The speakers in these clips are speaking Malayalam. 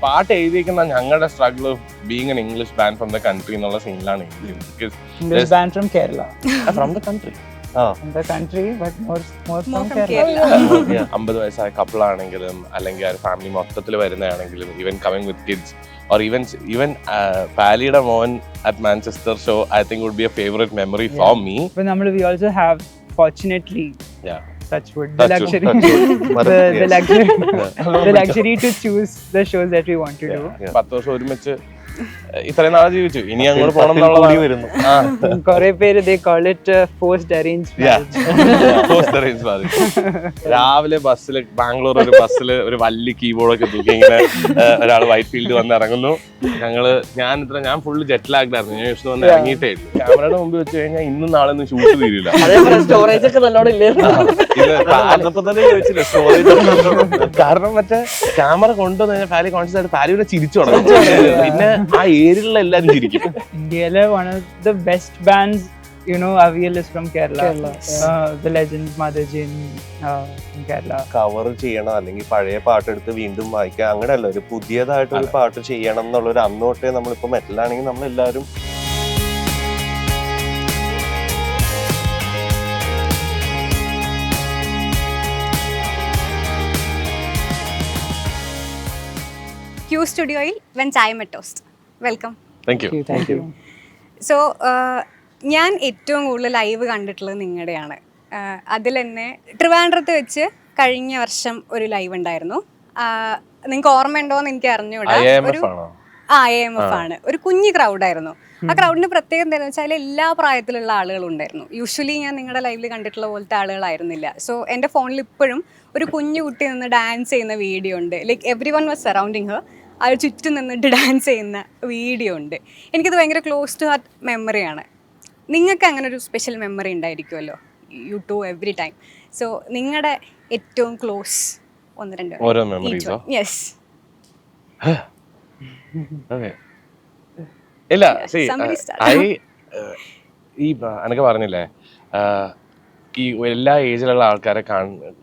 പാട്ട് എഴുതിയിരിക്കുന്ന ഞങ്ങളുടെ struggle being N English band from the country എന്നുള്ള സീനിലാണ് English band from Kerala. From the country In the country, but more from Kerala. 50 വയസ്സായ കപ്പിളാണെങ്കിലും അല്ലെങ്കിൽ ആ ഫാമിലി മൊത്തത്തിൽ വരുന്നതാണെങ്കിലും even coming with kids or even പാലിയുടെ മോൻ at Manchester show I think would be a favourite memory for me. But we also have, fortunately, touch wood, the Touch wood, luxury, the luxury to choose the shows that we want to do. 10 വർഷം ഒരുമിച്ച് ഇത്രയും നാളെ ജീവിച്ചു, ഇനി അങ്ങോട്ട് പോകണം എന്നുള്ളതാണ്. കുറെ പേര് they call it forced arranged marriage. രാവിലെ ബസ്സിൽ ബാംഗ്ലൂർ ഒരു ബസ്സിൽ ഒരു വലിയ കീബോർഡൊക്കെ തൂക്കി ഇങ്ങനെ ഒരാൾ വൈറ്റ് ഫീൽഡ് വന്ന് ഇറങ്ങുന്നു. ഞാൻ ഫുള്ള് ജെറ്റ് ലാഗ്ഡായിരുന്നു. ഞാൻ വിഷ്ണു വന്ന് ഇറങ്ങിയിട്ടേ ഇല്ല. ക്യാമറയുടെ മുമ്പ് വെച്ച് കഴിഞ്ഞാൽ ഇന്നും നാളെ ഒന്നും ഷൂട്ട് തീരില്ല. കാരണം മറ്റേ ക്യാമറ കൊണ്ടുവന്ന് കഴിഞ്ഞാൽ ഫാലി കോൺഷ്യസ് ആയിട്ട് ഫാലിയുടെ ചിരിച്ചു തുടങ്ങും. പിന്നെ ആ ഏരിയയിലുള്ള എല്ലാരും ചിരിക്കും. ഇന്ത്യയിലെ one of the best bands, Avial is from Kerala. The legend Madhajan from Kerala. Cover ചെയ്യണം അല്ലെങ്കിൽ പഴയ പാട്ടെടുത്ത് വീണ്ടും വായിക്കാം, അങ്ങനെയല്ല ഒരു പുതിയതായിട്ടൊരു പാട്ട് ചെയ്യണം എന്നുള്ളൊരു അന്നോട്ടേ നമ്മളിപ്പോ മെറ്റലാണെങ്കിൽ നമ്മളെല്ലാവരും Q സ്റ്റുഡിയോയിൽ വെൻ ചായ met toast. Welcome. Thank you. Thank you. So ഞാൻ ഏറ്റവും കൂടുതൽ ലൈവ് കണ്ടിട്ടുള്ളത് നിങ്ങളുടെയാണ്. അതിൽ തന്നെ ട്രിവാൻഡ്രത്ത് വെച്ച് കഴിഞ്ഞ വർഷം ഒരു ലൈവ് ഉണ്ടായിരുന്നു. നിങ്ങൾക്ക് ഓർമ്മയുണ്ടോയെന്ന് എനിക്ക് അറിഞ്ഞൂടാ. AMF ആണ്. ഒരു കുഞ്ഞു ക്രൗഡായിരുന്നു. ആ ക്രൗഡിന് പ്രത്യേകം എന്താണെന്ന് വെച്ചാൽ എല്ലാ പ്രായത്തിലുള്ള ആളുകളും ഉണ്ടായിരുന്നു. യൂഷ്വലി ഞാൻ നിങ്ങളുടെ ലൈവിൽ കണ്ടിട്ടുള്ള പോലത്തെ ആളുകളായിരുന്നില്ല. സോ എൻ്റെ ഫോണിൽ ഇപ്പോഴും ഒരു കുഞ്ഞു കുട്ടി നിന്ന് ഡാൻസ് ചെയ്യുന്ന വീഡിയോ ഉണ്ട്. Like every one was surrounding Har. അത് ചുറ്റും നിന്നിട്ട് ഡാൻസ് ചെയ്യുന്ന വീഡിയോ ഉണ്ട്. എനിക്കത് ഭയങ്കര ക്ലോസ് ടു ഹാർട്ട് മെമ്മറിയാണ്. നിങ്ങൾക്ക് അങ്ങനെ ഒരു സ്പെഷ്യൽ മെമ്മറി ഉണ്ടായിരിക്കുമല്ലോ, you too every time. So നിങ്ങളുടെ ഏറ്റവും ക്ലോസ് ഒന്ന് രണ്ട് ഓരോ മെമ്മറീസോ? യെസ്. ഇല്ല, എനിക്ക് പറഞ്ഞില്ലേ, ഈ എല്ലാ ഏജിലുള്ള ആൾക്കാരെ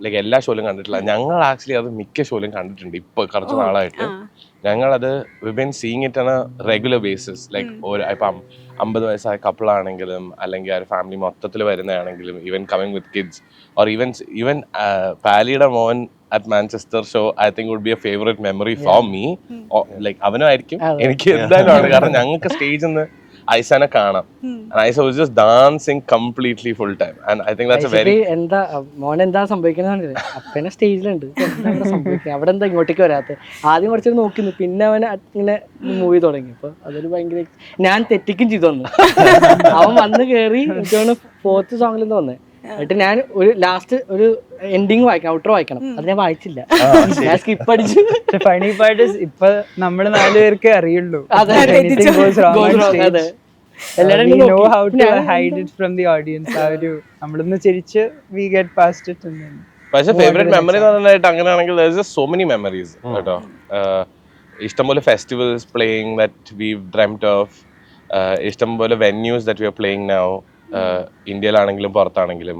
ലൈക്ക് എല്ലാ ഷോയിലും കണ്ടിട്ടില്ല. ഞങ്ങൾ ആക്ച്വലി അത് മിക്ക ഷോയിലും കണ്ടിട്ടുണ്ട്. ഇപ്പൊ കുറച്ച് നാളായിട്ട് ഞങ്ങളത് we been seeing it on a regular basis. Like ഇപ്പം 50 വയസ്സായ കപ്പിളാണെങ്കിലും അല്ലെങ്കിൽ ആ ഫാമിലി മൊത്തത്തിൽ വരുന്നതാണെങ്കിലും even coming with kids or even പാലിയുടെ മോൻ at Manchester show I think would be a favourite memory for me. Like അവനും ആയിരിക്കും, എനിക്ക് എന്തായാലും ആണ്. കാരണം ഞങ്ങൾക്ക് സ്റ്റേജിൽ നിന്ന് ഐസാനെ കാണാം. Aisa was just dancing completely full time. And I think that's a very മോൻ എന്താ സംഭവിക്കുന്നത് അപ്പനെ സ്റ്റേജിലുണ്ട്, അവിടെ എന്താ ഇങ്ങോട്ടേക്ക് വരാത്ത. ആദ്യം കുറച്ച് നോക്കുന്നു, പിന്നെ അവൻ ഇങ്ങനെ മൂവി തുടങ്ങി. അപ്പൊ അതൊരു ഭയങ്കര ഞാൻ തെറ്റിക്കും ചെയ്തു വന്നു. അവൻ വന്ന് കയറി എനിക്കാണ് 4th സോങ്ങിൽ നിന്ന് വന്നേ. എന്നിട്ട് ഞാൻ ഒരു ലാസ്റ്റ് ഒരു എൻഡിങ് വായിക്കണം, ഔട്ടർ വായിക്കണം. അത് ഞാൻ വായിച്ചില്ല, ഞാൻ സ്കിപ്പ് അടിച്ചു. ഫണി പാർട്ട് ഇപ്പൊ നമ്മള് 4 പേർക്ക് അറിയുള്ളൂ. നമ്മളൊന്ന് ചിരിച്ച് we get past it. പക്ഷെ ഫേവറേറ്റ് മെമ്മറി എന്ന് പറഞ്ഞാൽ അങ്ങനെയാണെങ്കിൽ there is just so many memories കേട്ടോ. ഇഷ്ടംപോലെ festivals playing that we dreamed of, ഇഷ്ടംപോലെ venues that we are playing now, ഇന്ത്യയിലാണെങ്കിലും പുറത്താണെങ്കിലും.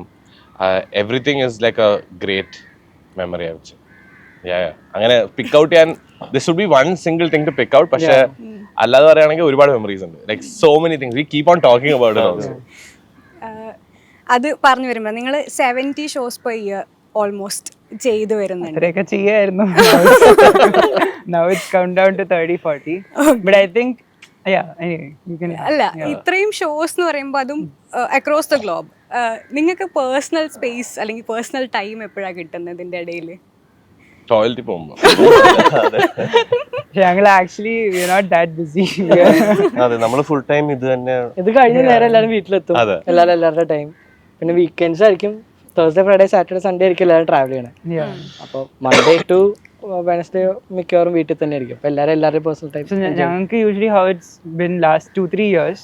Everything is like a great memory ആയി. അങ്ങനെ പിക്ക് ഔട്ട് ചെയ്യാൻ this would be one single thing to pick out. പക്ഷെ അല്ലാതെ പറയുകയാണെങ്കിൽ ഒരുപാട് മെമ്മറീസ് ഉണ്ട്. Like so many things we keep on talking about it also. അത് പറഞ്ഞു വരുമ്പോൾ നിങ്ങൾ 70 ഷോസ് പെർ ഇയർ ഓൾമോസ്റ്റ് ചെയ്തു വരുന്നുണ്ട്. അത്രയൊക്കെ ചെയ്യായിരുന്നു. Now it's come down to 30-40. But I think അല്ല, ഇത്രയും ഷോസ് എന്ന് പറയുമ്പോൾ അതും അക്രോസ് ദ ഗ്ലോബ്. നിങ്ങൾക്ക് പേഴ്സണൽ സ്പേസ് അല്ലെങ്കിൽ പേഴ്സണൽ ടൈം എപ്പോഴാണ് കിട്ടുന്നത് ഇതിന്റെ ഇടയിൽ? ടോയ്ലറ്റിൽ പോകുമ്പോൾ. ഞങ്ങൾ actually we are not that busy. അതെ, നമ്മൾ ഫുൾ ടൈം ഇത് തന്നെ. ഇത് കഴിഞ്ഞ നേരം എല്ലാവരും വീട്ടിലെത്തും, എല്ലാവരുടെ ടൈം. പിന്നെ വീക്കെൻഡ്സ് ആയിരിക്കും, തേഴ്സ്ഡേ ഫ്രൈഡേ സാറ്റർഡേ സൺഡേ ആയിരിക്കും എല്ലാവരും ട്രാവൽ ചെയ്യണേ. അപ്പോൾ മൺഡേ ടു വെനസ്ഡേ മിക്കവാറും വീട്ടിൽ തന്നെ ആയിരിക്കും. അപ്പോൾ എല്ലാവരുടെയും പേഴ്സണൽ ടൈം. ഞങ്ങൾക്ക് usually how it's been last 2-3 years,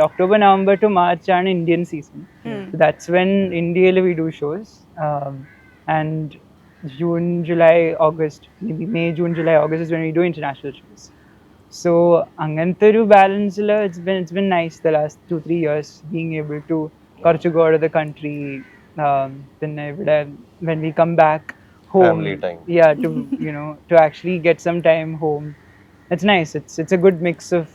October, November to March ആണ് Indian season. So that's when India we do shows, and June, July, August, maybe May, June, July, August is when we do international shows. So അങ്ങനത്തെ ഒരു ബാലൻസിൽ it's been nice the last 2-3 years being able to go out of the country. പിന്നെ ഇവിടെ when we come back home. Family time. Yeah, to to actually get some time home. It's nice. It's a good mix of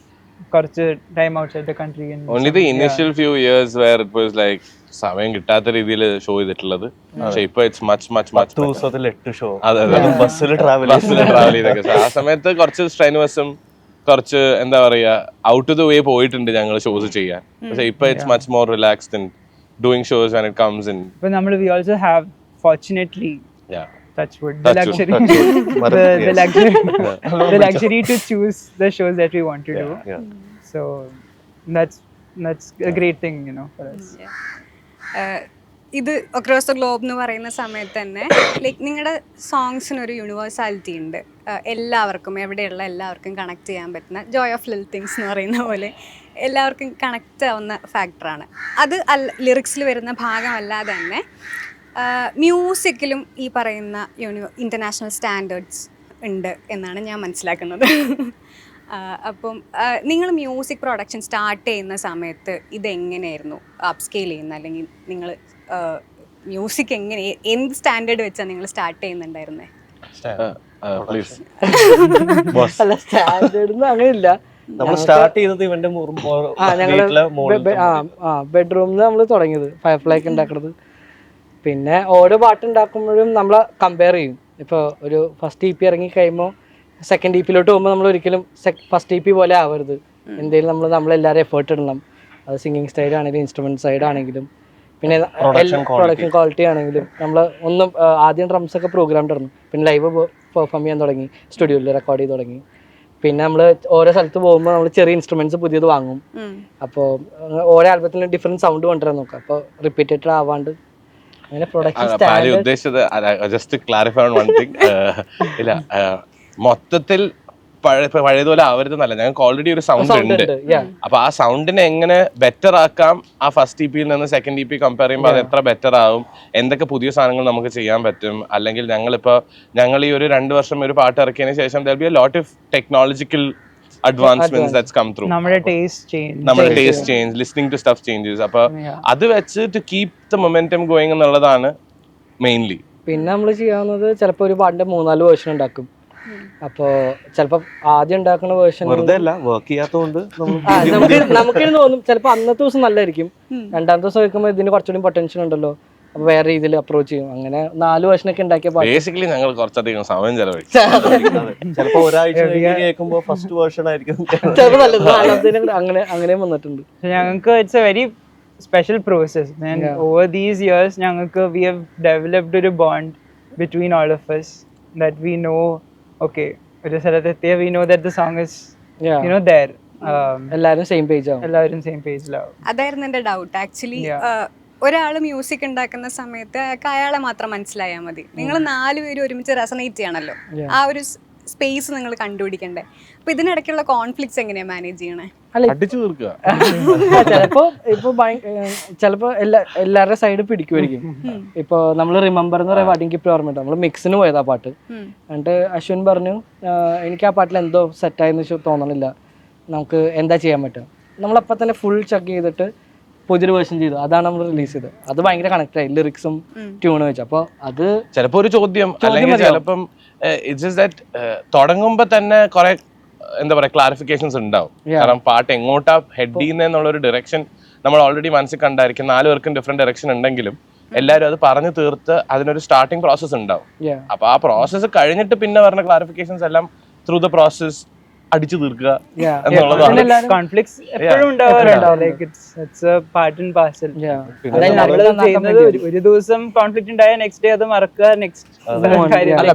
കുറച്ച് time outside the country and only the initial few years where it was like സമയം കിട്ടാത്ത രീതിയിൽ ഷോ ചെയ്തിട്ടുള്ളത്. പക്ഷെ ഇപ്പൊ ഇറ്റ്സ് മച്ച് മച്ച് 10 ദിവസത്തിൽ 8 ഷോ അതെ ബസ്സിൽ ട്രാവൽ ട്രാവൽ ചെയ്തൊക്കെ. ആ സമയത്ത് കുറച്ച് സ്ട്രെയിനുവസും കുറച്ച് എന്താ പറയാ ഔട്ട് ഓഫ് ദ വേ പോയിട്ടുണ്ട് ഞങ്ങൾ ഷോസ് ചെയ്യാൻ. പക്ഷെ ഇപ്പൊ it's much more relaxed in doing shows when it comes in. but we also have, fortunately, Yeah. touch wood, the Touch wood, luxury the luxury the luxury to choose the shows that we want to do. So that's a great thing, for us. ഇത് അക്രോസ് ദ ഗ്ലോബ് എന്ന് പറയുന്ന സമയത്ത് തന്നെ ലൈക്ക് നിങ്ങളുടെ സോങ്സിനൊരു യൂണിവേഴ്സാലിറ്റി ഉണ്ട്. എല്ലാവർക്കും, എവിടെയുള്ള എല്ലാവർക്കും കണക്ട് ചെയ്യാൻ പറ്റുന്ന ജോയ് ഓഫ് ലിറ്റിൽ തിങ്സ് എന്ന് പറയുന്ന പോലെ എല്ലാവർക്കും കണക്റ്റ് ആവുന്ന ഫാക്ടറാണ് അത്. ലിറിക്സിൽ വരുന്ന ഭാഗമല്ലാതെ തന്നെ മ്യൂസിക്കിലും ഈ പറയുന്ന ഇൻ്റർനാഷണൽ സ്റ്റാൻഡേർഡ്സ് ഉണ്ട് എന്നാണ് ഞാൻ മനസ്സിലാക്കുന്നത്. അപ്പം നിങ്ങൾ മ്യൂസിക് പ്രൊഡക്ഷൻ സ്റ്റാർട്ട് ചെയ്യുന്ന സമയത്ത് ഇതെങ്ങനെയായിരുന്നു അപ്സ്കെയിൽ ചെയ്യുന്നത്, അല്ലെങ്കിൽ നിങ്ങൾ മ്യൂസിക് എങ്ങനെ, എന്ത് സ്റ്റാൻഡേർഡ് വെച്ചാണ് നിങ്ങൾ സ്റ്റാർട്ട് ചെയ്യുന്നുണ്ടായിരുന്നത്? പ്ലീസ്. അല്ല, സ്റ്റാൻഡേർഡ് അങ്ങനെയില്ല. നമ്മൾ സ്റ്റാർട്ട് ചെയ്തത് ഇവന്റെ ബെഡ്റൂമിൽ നമ്മൾ തുടങ്ങിയത് ഫയർഫ്ലൈ ഒക്കെ ഉണ്ടാക്കുന്നത്. പിന്നെ ഓരോ പാട്ടുണ്ടാക്കുമ്പോഴും നമ്മൾ കമ്പയർ ചെയ്യും. ഇപ്പോൾ ഒരു ഫസ്റ്റ് EP ഇറങ്ങി കഴിയുമ്പോൾ സെക്കൻഡ് EP പോകുമ്പോൾ നമ്മൾ ഒരിക്കലും ഫസ്റ്റ് EP പോലെ ആവരുത്. എന്തെങ്കിലും നമ്മളെല്ലാവരും എഫേർട്ട് ഇടണം. അത് സിംഗിങ് സ്റ്റൈൽ ആണെങ്കിലും ഇൻസ്ട്രുമെന്റ് സൈഡ് ആണെങ്കിലും പിന്നെ പ്രൊഡക്ഷൻ ക്വാളിറ്റി ആണെങ്കിലും. നമ്മൾ ഒന്നും ആദ്യം ഡ്രംസ് ഒക്കെ പ്രോഗ്രാം ഇടുന്നു, പിന്നെ ലൈവ് പെർഫോം ചെയ്യാൻ തുടങ്ങി, സ്റ്റുഡിയോയിൽ റെക്കോർഡ് ചെയ്ത് തുടങ്ങി. പിന്നെ നമ്മൾ ഓരോ സ്ഥലത്ത് പോകുമ്പോൾ നമ്മൾ ചെറിയ ഇൻസ്ട്രുമെന്റ്സ് പുതിയത് വാങ്ങും. അപ്പോൾ ഓരോ ആൽബത്തിലും ഡിഫറെന്റ് സൗണ്ട് കൊണ്ടുവരാൻ നോക്കാം. അപ്പോൾ റിപ്പീറ്റഡ് ആവാണ്ട് അങ്ങനെ പ്രൊഡക്ഷൻ ഉദ്ദേശിച്ചത് just clarify on one thing. ഇല്ല, മൊത്തത്തിൽ പഴയതുപോലെ ആവരുതെന്നല്ല, ഞങ്ങൾക്ക് ഓൾറെഡി ഒരു സൗണ്ട് ഉണ്ട്. അപ്പൊ ആ സൗണ്ടിനെ എങ്ങനെ ബെറ്റർ ആക്കാം, ആ ഫസ്റ്റ് EP നിന്ന് സെക്കൻഡ് EP കമ്പയർ ചെയ്യുമ്പോൾ അത് എത്ര ബെറ്റർ ആവും, എന്തൊക്കെ പുതിയ സാധനങ്ങൾ നമുക്ക് ചെയ്യാൻ പറ്റും. അല്ലെങ്കിൽ ഞങ്ങൾ ഈ ഒരു 2 വർഷം ഒരു പാട്ട് ഇറക്കിയതിന് ശേഷം there will be a lot of technological advancements that's come through. നമ്മുടെ taste change, listening to stuff changes. അപ്പൊ അത് വെച്ച് to keep the momentum going എന്നുള്ളതാണ് മെയിൻലി. പിന്നെ നമ്മൾ ചെയ്യാവുന്നത് ചിലപ്പോൾ ഒരു പാട്ടിന്റെ 3-4 വേർഷൻ ഉണ്ടാക്കും. അപ്പോൾ ചിലപ്പോൾ ആദ്യം ഉണ്ടാക്കുന്ന വേർഷൻ വെറുതെ അല്ല, വർക്ക് ചെയ്യാത്തതുകൊണ്ട് നമുക്കിന് തോന്നും ചിലപ്പോൾ അന്നത്തെ ദിവസം നല്ലതായിരിക്കും, രണ്ടാമത്തെ ദിവസം വെക്കുമ്പോൾ ഇതിന് കുറച്ചുകൂടി പൊട്ടൻഷ്യൽ ഉണ്ടല്ലോ, അപ്പോൾ വേറെ രീതിയിൽ അപ്രോച്ച് ചെയ്യും. അങ്ങനെ 4 വേർഷനൊക്കെ ഉണ്ടാക്കിയ ബേസിക്കലി ഞങ്ങൾ കുറച്ചധികം സമയം ചെലവഴിക്കും. ചിലപ്പോൾ ഒരാഴ്ച കേൾക്കുമ്പോൾ ഫസ്റ്റ് വേർഷൻ ആയിരിക്കും ചിലപ്പോൾ നല്ലത്, അങ്ങനെ വന്നിട്ടുണ്ട്. ഞങ്ങൾക്ക് it's A very special process, and over these years we have developed a bond between all of us that we know, okay, we know that the song is there. എല്ലാവരും സെയിം പേജ് ആവും, എല്ലാവരും സെയിം പേജിലാവും. അതായിരുന്നു എൻ്റെ ഡൗട്ട് ആക്ച്വലി. ഒരാൾ മ്യൂസിക് ഉണ്ടാക്കുന്ന സമയത്ത് അയാളെ മാത്രം മനസ്സിലായാൽ മതി. നിങ്ങൾ 4 പേരും ഒരുമിച്ച് റെസണേറ്റ് ചെയ്യണല്ലോ, ആ ഒരു സ്പേസ് നിങ്ങൾ കണ്ടുപിടിക്കണ്ടേ. അപ്പൊ ഇതിനിടയ്ക്കുള്ള കോൺഫ്ലിക്ട്സ് എങ്ങനെയാ മാനേജ് ചെയ്യണേ? അടിച്ചു തീർക്കുക. ചിലപ്പോ എല്ലാവരുടെ സൈഡ് പിടിക്കുമായിരിക്കും. ഇപ്പൊ നമ്മൾ റിമെമ്പർ എന്ന് പറയുന്ന പാട്ട് എനിക്ക് ഇപ്പൊ ഓർമ്മയുണ്ട്. നമ്മൾ മിക്സിന് പോയത് ആ പാട്ട്, എന്നിട്ട് അശ്വിൻ പറഞ്ഞു എനിക്ക് ആ പാട്ടിൽ എന്തോ സെറ്റായെന്ന് തോന്നണില്ല, നമുക്ക് എന്താ ചെയ്യാൻ പറ്റുക. നമ്മളപ്പം തന്നെ ഫുൾ ചെക്ക് ചെയ്തിട്ട് പുതിയൊരു വേർഷൻ ചെയ്തു, അതാണ് നമ്മൾ റിലീസ് ചെയ്തത്. അത് ഭയങ്കര കണക്ട് ആയി ലിറിക്സും ട്യൂണും വെച്ച്. അപ്പോൾ അത് ചിലപ്പോൾ ഒരു ചോദ്യം അല്ലെങ്കിൽ ചിലപ്പം തുടങ്ങുമ്പോൾ തന്നെ കുറെ എന്താ പറയാ ക്ലാരിഫിക്കേഷൻസ് ഉണ്ടാവും. കാരണം പാട്ട് എങ്ങോട്ടാ ഹെഡ് ചെയ്യുന്നുള്ള ഒരു ഡയറക്ഷൻ നമ്മൾ ഓൾറെഡി മനസ്സിൽ കണ്ടായിരിക്കും. 4 പേർക്കും ഡിഫറെന്റ് ഡയറക്ഷൻ ഉണ്ടെങ്കിലും എല്ലാവരും അത് പറഞ്ഞു തീർത്ത് അതിനൊരു സ്റ്റാർട്ടിംഗ് പ്രോസസ് ഉണ്ടാവും. അപ്പൊ ആ പ്രോസസ്സ് കഴിഞ്ഞിട്ട് പിന്നെ വരുന്ന ക്ലാരിഫിക്കേഷൻസ് എല്ലാം ത്രൂ ദ പ്രോസസ് അടിച്ചു തീർക്കുക എന്നുള്ളതാണ്. കോൺഫ്ലിക്ട്സ് എപ്പോഴും ഉണ്ടാവാറുണ്ട്. It's A part and parcel. ഒരു ദിവസം കോൺഫ്ലിക്ട് ഉണ്ടായാൽ നെക്സ്റ്റ് ഡേ അത് മറക്കുക, നെക്സ്റ്റ്.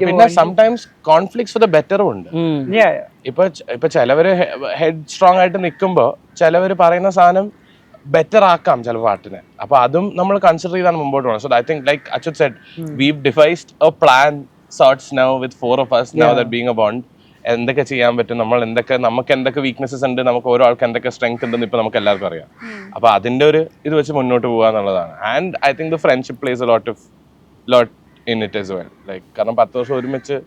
പിന്നെ സംടൈംസ് കോൺഫ്ലിക്ട്സ് ഫോർ ദ ബെറ്ററും ഉണ്ട്. ഇപ്പൊ ചിലവര് ഹെഡ് സ്ട്രോങ് ആയിട്ട് നിൽക്കുമ്പോ ചിലവര് പറയുന്ന സാധനം ബെറ്റർ ആക്കാം ചില പാട്ടിനെ. അപ്പൊ അതും നമ്മൾ കൺസിഡർ ചെയ്താണ് മുമ്പോട്ട് പോകണം. So I think like Achyut said, we've devised a plan sorts now with 4 of us now that being a bond. എന്തൊക്കെ ചെയ്യാൻ പറ്റും, നമുക്ക് എന്തൊക്കെ വീക്ക്നെസ്സസ് ഉണ്ട്, നമുക്ക് ഓരോ ആൾക്ക് എന്തൊക്കെ സ്ട്രെങ്ത് ഉണ്ടെന്ന് ഇപ്പൊ നമുക്ക് എല്ലാവർക്കും അറിയാം. അപ്പൊ അതിന്റെ ഒരു ഇത് വെച്ച് മുന്നോട്ട് പോകുക എന്നുള്ളതാണ്. And I think the friendship place A lot in it as well. Like കാരണം 10 വർഷം ഒരുമിച്ച്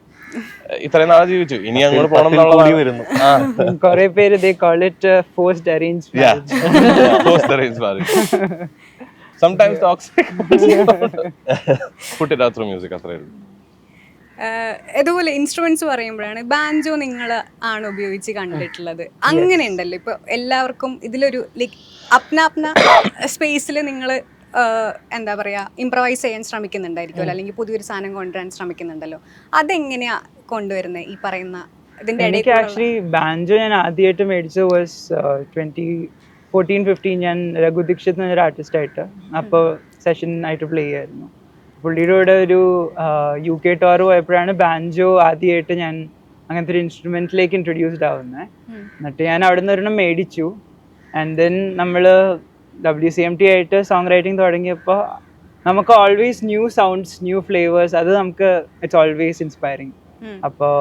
ഇത്രയും നാളെ ജീവിച്ചു, ഇനി അങ്ങോട്ട് പോകണം എന്നുള്ളതാണ്. കുറെ പേര് they call it forced arranged marriage. Forced arranged marriage. Sometimes toxic. Put it out through music. അത്രേ ഉള്ളൂ. ഇതുപോലെ ഇൻസ്ട്രുമെന്റ്സ് പറയുമ്പോഴാണ് ബാൻജോ നിങ്ങൾ ആണ് ഉപയോഗിച്ച് കണ്ടിട്ടുള്ളത്. അങ്ങനെ ഉണ്ടല്ലോ ഇപ്പോൾ എല്ലാവർക്കും ഇതിലൊരു ലൈക്ക് അപ്ന സ്പേസിൽ നിങ്ങൾ എന്താ പറയുക ഇംപ്രവൈസ് ചെയ്യാൻ ശ്രമിക്കുന്നുണ്ടായിരിക്കുമല്ലോ, അല്ലെങ്കിൽ പുതിയൊരു സാധനം കൊണ്ടുവരാൻ ശ്രമിക്കുന്നുണ്ടല്ലോ. അതെങ്ങനെയാ കൊണ്ടുവരുന്നത് ഈ പറയുന്ന ഇതിന്റെ എനിക്ക് ഇടയിൽ? ആക്ച്വലി ബാൻജോ ഞാൻ ആദ്യമായിട്ട് മേടിച്ചത് വാസ് 2014-15. ഞാൻ രഘു ദീക്ഷിത് എന്നൊരു ആർട്ടിസ്റ്റായിട്ട് അപ്പോൾ സെഷൻ ആയിട്ട് പ്ലേ ചെയ്യായിരുന്നു. പുള്ളിയുടെ കൂടെ ഒരു UK ടൂർ പോയപ്പോഴാണ് ബാൻജോ ആദ്യമായിട്ട് ഞാൻ അങ്ങനത്തെ ഒരു ഇൻസ്ട്രുമെന്റിലേക്ക് ഇൻട്രൊഡ്യൂസ്ഡ് ആവുന്നത്. എന്നിട്ട് ഞാൻ അവിടെ നിന്ന് ഒരെണ്ണം മേടിച്ചു. ആൻഡ് ദെൻ നമ്മൾ WCMT ആയിട്ട് സോങ് റൈറ്റിംഗ് തുടങ്ങിയപ്പോൾ നമുക്ക് always new sounds, new flavours, അത് നമുക്ക് ഇറ്റ്സ് ഓൾവേസ് ഇൻസ്പയറിങ്. അപ്പോൾ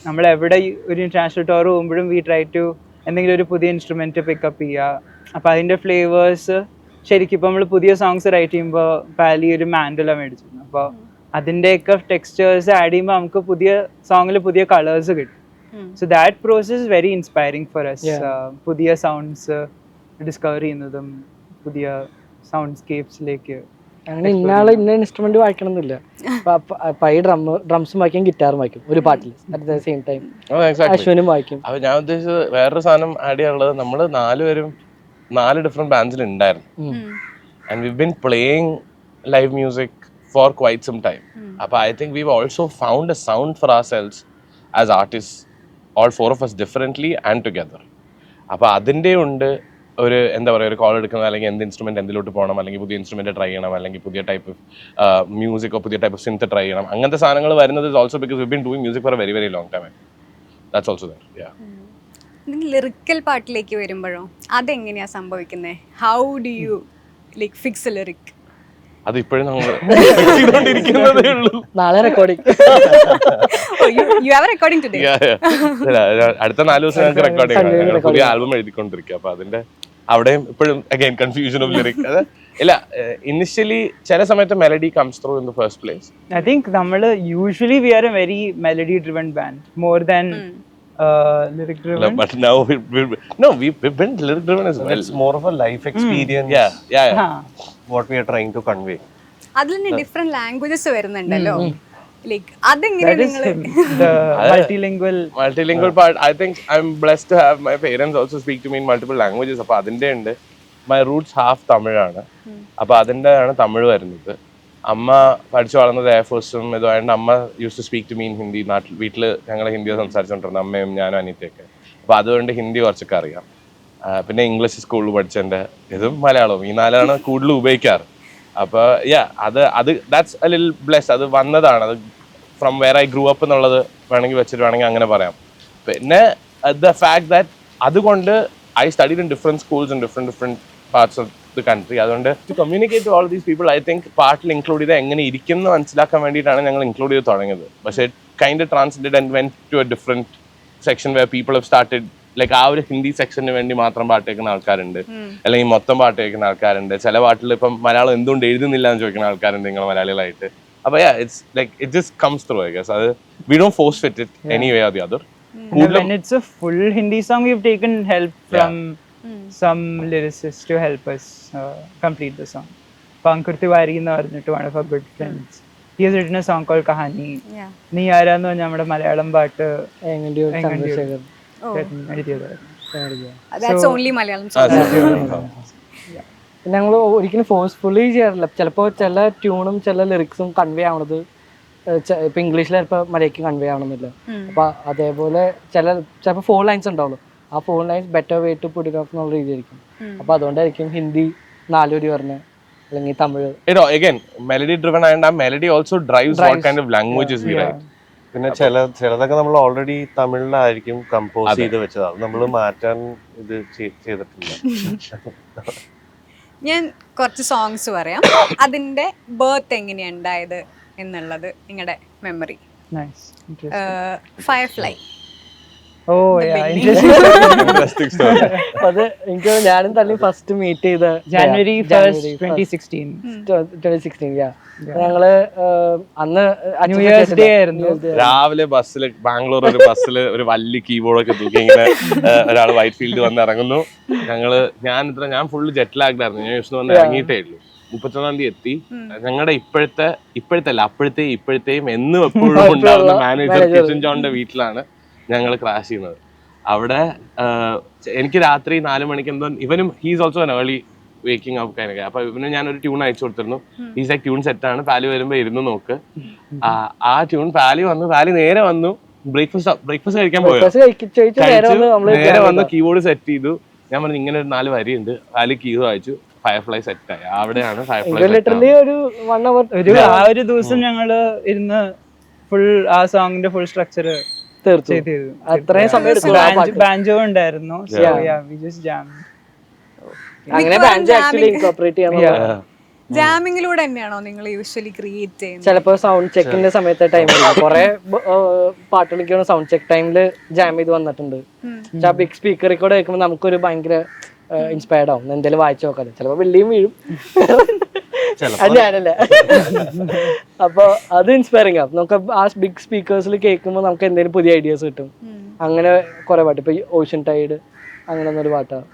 നമ്മൾ എവിടെ ഒരു ഇന്റർനാഷണൽ ടൂർ പോകുമ്പോഴും വി ട്രൈ ടു എന്തെങ്കിലും ഒരു പുതിയ ഇൻസ്ട്രുമെന്റ് പിക്കപ്പ് ചെയ്യുക. അപ്പോൾ അതിൻ്റെ ഫ്ലേവേഴ്സ് ശരിക്കും ഇപ്പോൾ നമ്മൾ പുതിയ സോങ്സ് റൈറ്റ് ചെയ്യുമ്പോൾ പാലി ഒരു മാൻഡല മേടിച്ചിരുന്നു. അപ്പോൾ അതിൻ്റെയൊക്കെ ടെക്സ്ചേഴ്സ് ആഡ് ചെയ്യുമ്പോൾ നമുക്ക് പുതിയ സോങ്ങിൽ പുതിയ കളേഴ്സ് കിട്ടും. So that process very inspiring for us. പുതിയ സൗണ്ട്സ് ഡിസ്കവർ ചെയ്യുന്നതും പുതിയ സൗണ്ട് സ്കേപ്സിലേക്ക്. അങ്ങനെ ഇന്നാള് ഇന്ന ഇൻസ്ട്രുമെന്റ് വായിക്കണം എന്നില്ല. അപ്പൊ ഈ ഡ്രംസും വായിക്കും, ഗിറ്റാറും വായിക്കും ഒരു പാട്ടിൽ അറ്റ് ദ സെയിം ടൈം. അശ്വനും വായിക്കും. അപ്പൊ ഞാൻ ഉദ്ദേശിച്ചത് വേറൊരു സാധനം ആഡ് ചെയ്യാനുള്ളത്, നമ്മൾ 4 പേരും 4 ഡിഫറെന്റ് ബാൻഡ്സിൽ ഉണ്ടായിരുന്നു. And we been playing live music for quite some time. അപ്പൊ I think we also found a sound for our selves as artist, all 4 of us differently and together. അപ്പൊ അതിൻ്റെ ഉണ്ട് ഒരു എന്താ പറയുക, ഒരു കോൾ എടുക്കുന്നത്, അല്ലെങ്കിൽ എന്ത് ഇൻസ്ട്രുമെന്റ് എന്തിലോട്ട് പോകണം, അല്ലെങ്കിൽ പുതിയ ഇൻസ്ട്രുമെന്റ് ട്രൈ ചെയ്യണം, അല്ലെങ്കിൽ പുതിയ ടൈപ്പ് ഓഫ് മ്യൂസിക്കോ പുതിയ ടൈപ്പ് ഓഫ് സിന്ത് ട്രൈ ചെയ്യണം. അങ്ങനത്തെ സാധനങ്ങൾ വരുന്നത് also because we been doing music four A very very long time. That's also there. Yeah. Lyrical പാട്ടിലേക്ക് വരുമ്പോഴോ അതെങ്ങനെയാ സംഭവിക്കുന്നത്? How do you like fix A lyric? അത് ഇപ്പോഴും നമ്മൾ ചെയ്തുകൊണ്ടിരിക്കുന്നതേ ഉള്ളൂ. നാളെ റെക്കോർഡിംഗ്. അടുത്ത 4 ദിവസം ഞങ്ങൾക്ക് റെക്കോർഡ് ചെയ്യണം. പുതിയ ആൽബം എഴുതിക്കൊണ്ടിരിക്കുക. അപ്പൊ അതിന്റെ അവിടെയും ഇപ്പോഴും അഗൈൻ കൺഫ്യൂഷൻ ഓഫ് ലിറിക്. അത് ഇല്ല, ഇനിഷ്യലി ചില സമയത്ത് melody comes through in the first place. I think നമ്മൾ usually we are a very melody driven band more than lyric driven. But now we've been lyric driven as well. It's more of a life experience. Yeah. What we are trying to convey. അതിൽ തന്നെ ഡിഫറെന്റ് ലാംഗ്വേജസ് വരുന്നുണ്ടല്ലോ. ലൈക്ക് അതെങ്ങനെ That is നിങ്ങൾ the multilingual part. I think I'm blessed to have my parents also speak to me in multiple languages. അപ്പൊ അതിന്റെ ഉണ്ട്. My roots half തമിഴാണ്. അപ്പൊ അതിന്റെ ആണ് തമിഴ് വരുന്നത്. അമ്മ പഠിച്ചു വളർന്നത് എയർഫോഴ്സും ഇതുമായിട്ട് അമ്മ യൂസ് ടു സ്പീക്ക് ടു മീൻ ഹിന്ദി. വീട്ടിൽ ഞങ്ങൾ ഹിന്ദിയോ സംസാരിച്ചുകൊണ്ടിരുന്നത്, അമ്മയും ഞാനും അനിയത്തിയൊക്കെ. അപ്പോൾ അതുകൊണ്ട് ഹിന്ദി കുറച്ചൊക്കെ അറിയാം. പിന്നെ ഇംഗ്ലീഷ് സ്കൂളിൽ പഠിച്ചതിൻ്റെ ഇതും മലയാളവും, ഈ 4 കൂടുതൽ ഉപയോഗിക്കാറ്. അപ്പോൾ ദാറ്റ്സ് എ ലിറ്റിൽ ബ്ലെസ്. അത് വന്നതാണ്, അത് from where I grew up എന്നുള്ളത് വേണമെങ്കിൽ അങ്ങനെ പറയാം. പിന്നെ ദ ഫാക്ട് ദാറ്റ് അതുകൊണ്ട് I studied in different schools in different parts of the country. അതുകൊണ്ട് to communicate to all these people I think പാർട്ടിൽ ഇൻക്ലൂഡ് ചെയ്ത് എങ്ങനെ ഇരിക്കുന്നു മനസ്സിലാക്കാൻ വേണ്ടിയിട്ടാണ് ഞങ്ങൾ ഇൻക്ലൂഡ് ചെയ്ത് തുടങ്ങിയത്. പക്ഷേ kind translated and went to a different section where people have started like ആ ഒരു ഹിന്ദി സെക്ഷന് വേണ്ടി മാത്രം പാട്ട് കേൾക്കുന്ന ആൾക്കാരുണ്ട്, അല്ലെങ്കിൽ മൊത്തം പാട്ട് കേൾക്കുന്ന ആൾക്കാരുണ്ട്. ചില പാട്ടിൽ ഇപ്പം മലയാളം എന്തുകൊണ്ട് എഴുതുന്നില്ല എന്ന് ചോദിക്കുന്ന ആൾക്കാരുണ്ട് നിങ്ങൾ മലയാളികളായിട്ട്. അപ്പോൾ it's like it just comes through I guess. അത് we don't force fit it any way or the other. when it's a full Hindi song, we've taken help from some lyricists to help us complete the song. Pankaj Tiwari എന്ന് പറഞ്ഞിട്ട് one of our good friends, he has written a song called Kahani. നീ ആരാന്ന് പറഞ്ഞ നമ്മുടെ മലയാളം പാട്ട് എഴുതിയതായിരുന്നു. that's only Malayalam song. ഞങ്ങൾ ഒരിക്കലും ഫോഴ്സ്ഫുള്ളി ചെയ്യാറില്ല. ചിലപ്പോൾ ചില ട്യൂണും ചില ലിറിക്സും കൺവേ ആവണത് ഇപ്പൊ ഇംഗ്ലീഷിൽ ചിലപ്പോൾ മലയാളിക്ക് കൺവേ ആവണമെന്നില്ല. അപ്പൊ അതേപോലെ ചിലപ്പോൾ 4 lines ഉണ്ടാവുള്ളൂ. ആ 4 lines better way to put it off എന്നുള്ള രീതിയായിരിക്കും. അപ്പൊ അതുകൊണ്ടായിരിക്കും ഹിന്ദി 4 വരി പറഞ്ഞ, അല്ലെങ്കിൽ Tamil. Again, melody driven and melody also drives what kind of languages we write. പിന്നെ ചിലതൊക്കെ നമ്മൾ ഓൾറെഡി തമിഴിലായിരിക്കും കമ്പോസ് ചെയ്ത് വെച്ചത്. അത് നമ്മൾ മാറ്റാൻ ഇത് ചെയ്തിട്ടില്ല. ഞാൻ കുറച്ച് സോങ്സ് പറയാം, അതിന്റെ ബർത്ത് എങ്ങനെയാണ് ഉണ്ടായത് എന്നുള്ളത് നിങ്ങളുടെ മെമ്മറി. ഫയർഫ്ലൈ. Interesting story. അത് എനിക്ക് ഞാനും തള്ളി ഫസ്റ്റ് മീറ്റ് ചെയ്ത January 1st, 2016. ഞങ്ങള് അന്ന് New Year's Day ആയിരുന്നു. രാവിലെ ബസ്സിൽ ബാംഗ്ലൂർ ഒരു ബസ്സിൽ ഒരു വലിയ കീബോർഡൊക്കെ തൂക്കി ഇങ്ങനെ ഒരാൾ വൈറ്റ് ഫീൽഡ് വന്ന് ഇറങ്ങുന്നു. ഞാൻ ഫുള്ള് ജെറ്റ് ലാഗ്ഡ് ആയിരുന്നു. ഞാൻ വിഷ്ണു വന്ന് ഇറങ്ങിയിട്ടേ ഉള്ളൂ. 31 എത്തി. ഞങ്ങളുടെ ഇപ്പോഴത്തെയും എന്നും എപ്പോഴും ഉണ്ടാവുന്ന മാനേജർ കിച്ചൻ ജോണിന്റെ വീട്ടിലാണ് ഞങ്ങൾ ക്രാഷ് ചെയ്യുന്നത്. അവിടെ എനിക്ക് രാത്രി 4 മണിക്ക് എന്തോ, ഇവനും he's also an early waking up kind of guy. അപ്പൊ ഇവന് ഞാനൊരു ട്യൂൺ അയച്ചു കൊടുത്തിരുന്നു. ഹീസ് ലൈക്ക് ട്യൂൺ സെറ്റാണ്, പാലി വരുമ്പോ ഇരുന്ന് നോക്ക്. ആ ട്യൂൺ പാലി നേരെ വന്നു ബ്രേക്ക്ഫാസ്റ്റ് കഴിക്കാൻ പോയോ, നേരെ വന്ന് കീബോർഡ് സെറ്റ് ചെയ്തു. ഞാൻ പറഞ്ഞു ഇങ്ങനെ ഒരു 4 വരിയുണ്ട്, പാലി കീ വായിച്ചു, ഫയർഫ്ലൈ സെറ്റായി. അവിടെയാണ് ഫയർഫ്ലൈ ആ ഒരു ദിവസം ഞങ്ങള് ഇരുന്ന് ഫുൾ ആ സോങ്ങിന്റെ ഫുൾ സ്ട്രക്ചർ അത്രയും സമയം ബാൻജോ ഉണ്ടായിരുന്നു. അങ്ങനെ ബാൻഡ് ആക്ച്വലി ഇൻകോർപ്പറേറ്റ് ചെയ്യാൻ ജാമിങ്ങിലൂടെ തന്നെയാണോ നിങ്ങൾ യൂഷ്വലി ക്രിയേറ്റ് ചെയ്യുന്നത്? ചിലപ്പോ സൗണ്ട് ചെക്കിന്റെ സമയത്തെ ടൈമിൽ കുറെ പാട്ടുകളിക്കാണ് സൗണ്ട് ചെക്ക് ടൈമില് ജാം ചെയ്ത് വന്നിട്ടുണ്ട്. പക്ഷെ ആ ബിഗ് സ്പീക്കറിൽ കൂടെ കേൾക്കുമ്പോൾ നമുക്കൊരു ഭയങ്കര ഇൻസ്പയർഡ് ആവും, എന്തെങ്കിലും വായിച്ചു നോക്കാതെ. ചിലപ്പോ വെള്ളിയും വീഴും, അത് ഞാനല്ലേ. അപ്പൊ അത് ഇൻസ്പയറിംഗ് ആവും. നമുക്ക് ആ ബിഗ് സ്പീക്കേഴ്സിൽ കേൾക്കുമ്പോൾ നമുക്ക് എന്തെങ്കിലും പുതിയ ഐഡിയാസ് കിട്ടും. അങ്ങനെ കുറെ പാട്ട്, ഇപ്പൊ ഓഷ്യൻ ടൈഡ് അങ്ങനെ ഒന്നൊരു പാട്ടാണ്,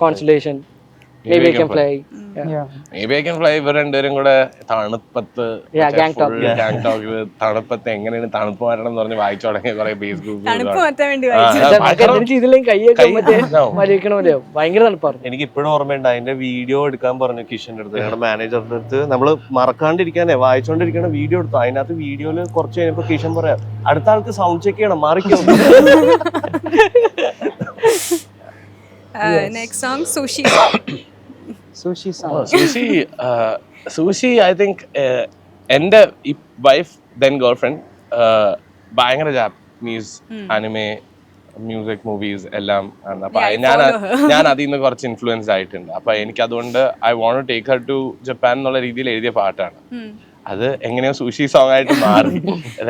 constellation, Maybe I can fly. Maybe I can fly. ഇവർ രണ്ടുപേരും കൂടെ തണുപ്പത്ത് തണുപ്പത്ത് എങ്ങനെയാണ് തണുപ്പ് മാറ്റണം എന്ന് പറഞ്ഞ് വായിച്ചു തുടങ്ങിയ കുറെ ബേസ് ഗ്രൂപ്പ്. ഭയങ്കര തണുപ്പാണ്. എനിക്ക് ഇപ്പോഴും ഓർമ്മയുണ്ട്, അതിന്റെ വീഡിയോ എടുക്കാൻ പറഞ്ഞു കിഷന്റെ അടുത്ത്, ഞങ്ങളുടെ മാനേജറിന്റെ അടുത്ത്. നമ്മള് മറക്കാണ്ടിരിക്കാനേ വായിച്ചോണ്ടിരിക്കണ വീഡിയോ എടുത്തു. അതിനകത്ത് വീഡിയോയില് കുറച്ച് കഴിഞ്ഞപ്പോ കിഷൻ പറയാം, അടുത്ത ആൾക്ക് സൗണ്ട് ചെക്ക് ചെയ്യണം, Marico. Next song, Sushi. Sushi, I think എൻ്റെ വൈഫ് ദെൻ ഗേൾ ഫ്രണ്ട് ഭയങ്കര ജാപ്പനീസ് അനിമെ മ്യൂസിക് മൂവീസ് എല്ലാം ആണ്. അപ്പൊ ഞാൻ അതിൽ നിന്ന് കുറച്ച് ഇൻഫ്ലുവൻസ്ഡ് ആയിട്ടുണ്ട്. അപ്പൊ എനിക്ക് അതുകൊണ്ട് I want to take her to Japan എന്നുള്ള രീതിയിൽ എഴുതിയ പാട്ടാണ് അത്. എങ്ങനെയോ സൂഷി സോങ് ആയിട്ട് മാറി.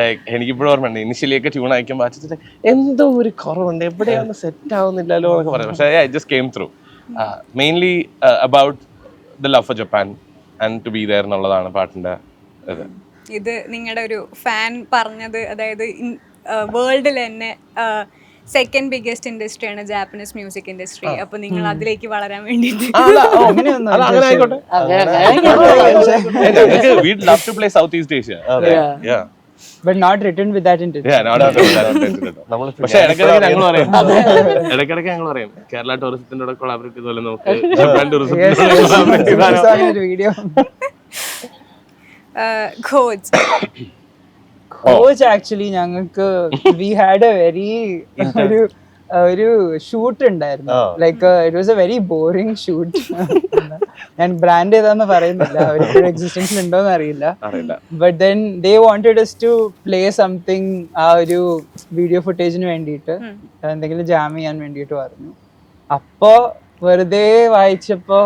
ലൈക്ക് എനിക്കിപ്പോഴും ഓർമ്മയുണ്ട്, ഇനിഷ്യലിയൊക്കെ ട്യൂൺ അയക്കുമ്പോൾ അച്ഛൻ എന്തോ ഒരു കുറവുണ്ട്, എവിടെയാണ് സെറ്റ് ആവുന്നില്ലല്ലോ എന്നൊക്കെ പറയാം. പക്ഷേ I just came through. Mainly about the love for Japan and to be there എന്നുള്ളതാണ് പാട്ടിന്റെ ഇത്. ഇത് നിങ്ങളുടെ ഒരു ഫാൻ പറഞ്ഞത്, അതായത് വേൾഡിൽ തന്നെ സെക്കൻഡ് ബിഗ്ഗസ്റ്റ് ഇൻഡസ്ട്രിയാണ് ജാപ്പനീസ് മ്യൂസിക് ഇൻഡസ്ട്രി. അപ്പൊ നിങ്ങൾ അതിലേക്ക് വളരാൻ വേണ്ടിയിട്ട് we'd love to play Southeast Asia. Yeah. But not written with that intention. Yeah, not with that intention. പക്ഷേ ഇടയ്ക്കിടയ്ക്ക് ഞങ്ങൾ പറയും കേരള ടൂറിസത്തിന്റെ കൂടെ കൊളാബറേറ്റ് ചെയ്തോലെ നമുക്ക് ജപ്പാൻ ടൂറിസത്തിന്റെ video. Coach actually ഞങ്ങൾക്ക് we had a very ഒരു ഷൂട്ട് ഉണ്ടായിരുന്നു. Like it was A very boring shoot. ഞാൻ ബ്രാൻഡ് ഏതാന്ന് പറയുന്നില്ല, അവർക്ക് എക്സിസ്റ്റൻസിൽ ഉണ്ടോന്ന് അറിയില്ല. But then they wanted us to play something. ആ ഒരു വീഡിയോ ഫുട്ടേജിന് വേണ്ടിയിട്ട് എന്തെങ്കിലും ജാം ചെയ്യാൻ വേണ്ടിയിട്ട് പറഞ്ഞു. അപ്പോ വെറുതെ വായിച്ചപ്പോ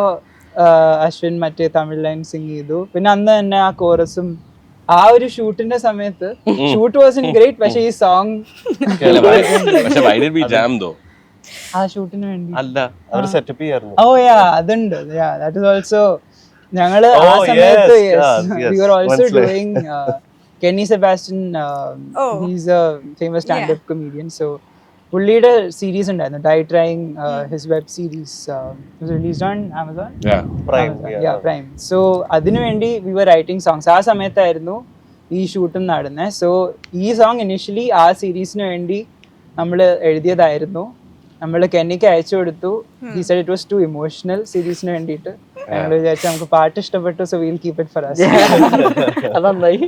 അശ്വിൻ മറ്റേ തമിഴ് ലൈൻ സിംഗ് ചെയ്തു. പിന്നെ അന്ന് തന്നെ ആ കോറസും ആ ഒരു ഷൂട്ടിന്റെ സമയത്ത് ഷൂട്ട് വാസ് ഗ്രേറ്റ്. പക്ഷെ ഈ സോങ് ആ ഷൂട്ടിന് വേണ്ടി അല്ല, അവർ സെറ്റപ്പ് ചെയ്യായിരുന്നു. ഓ യാ അതുണ്ട്. ദാറ്റ് ഈസ് ഓൾസോ ഞങ്ങള് ആ സമയത്ത് we were also doing Kenny Sebastian. He's a famous standup comedian. So പുള്ളിയുടെ സീരീസ് ഉണ്ടായിരുന്നു, die trying, his web series released on Amazon Prime. So അതിനുവേണ്ടി വി വർ റൈറ്റിംഗ് സോങ്സ്. ആ സമയത്തായിരുന്നു ഈ ഷൂട്ടും നടന്നത്. സോ ഈ സോങ് ഇനിഷ്യലി ആ സീരീസിന് വേണ്ടി നമ്മൾ എഴുതിയതായിരുന്നു. നമ്മൾ കെന്നിക്ക് അയച്ചു കൊടുത്തു. He said it was too emotional സീരീസിന് വേണ്ടിയിട്ട്. ഞങ്ങൾ വിചാരിച്ചു നമുക്ക് പാട്ട് ഇഷ്ടപ്പെട്ടു, so will keep it for us. അതായി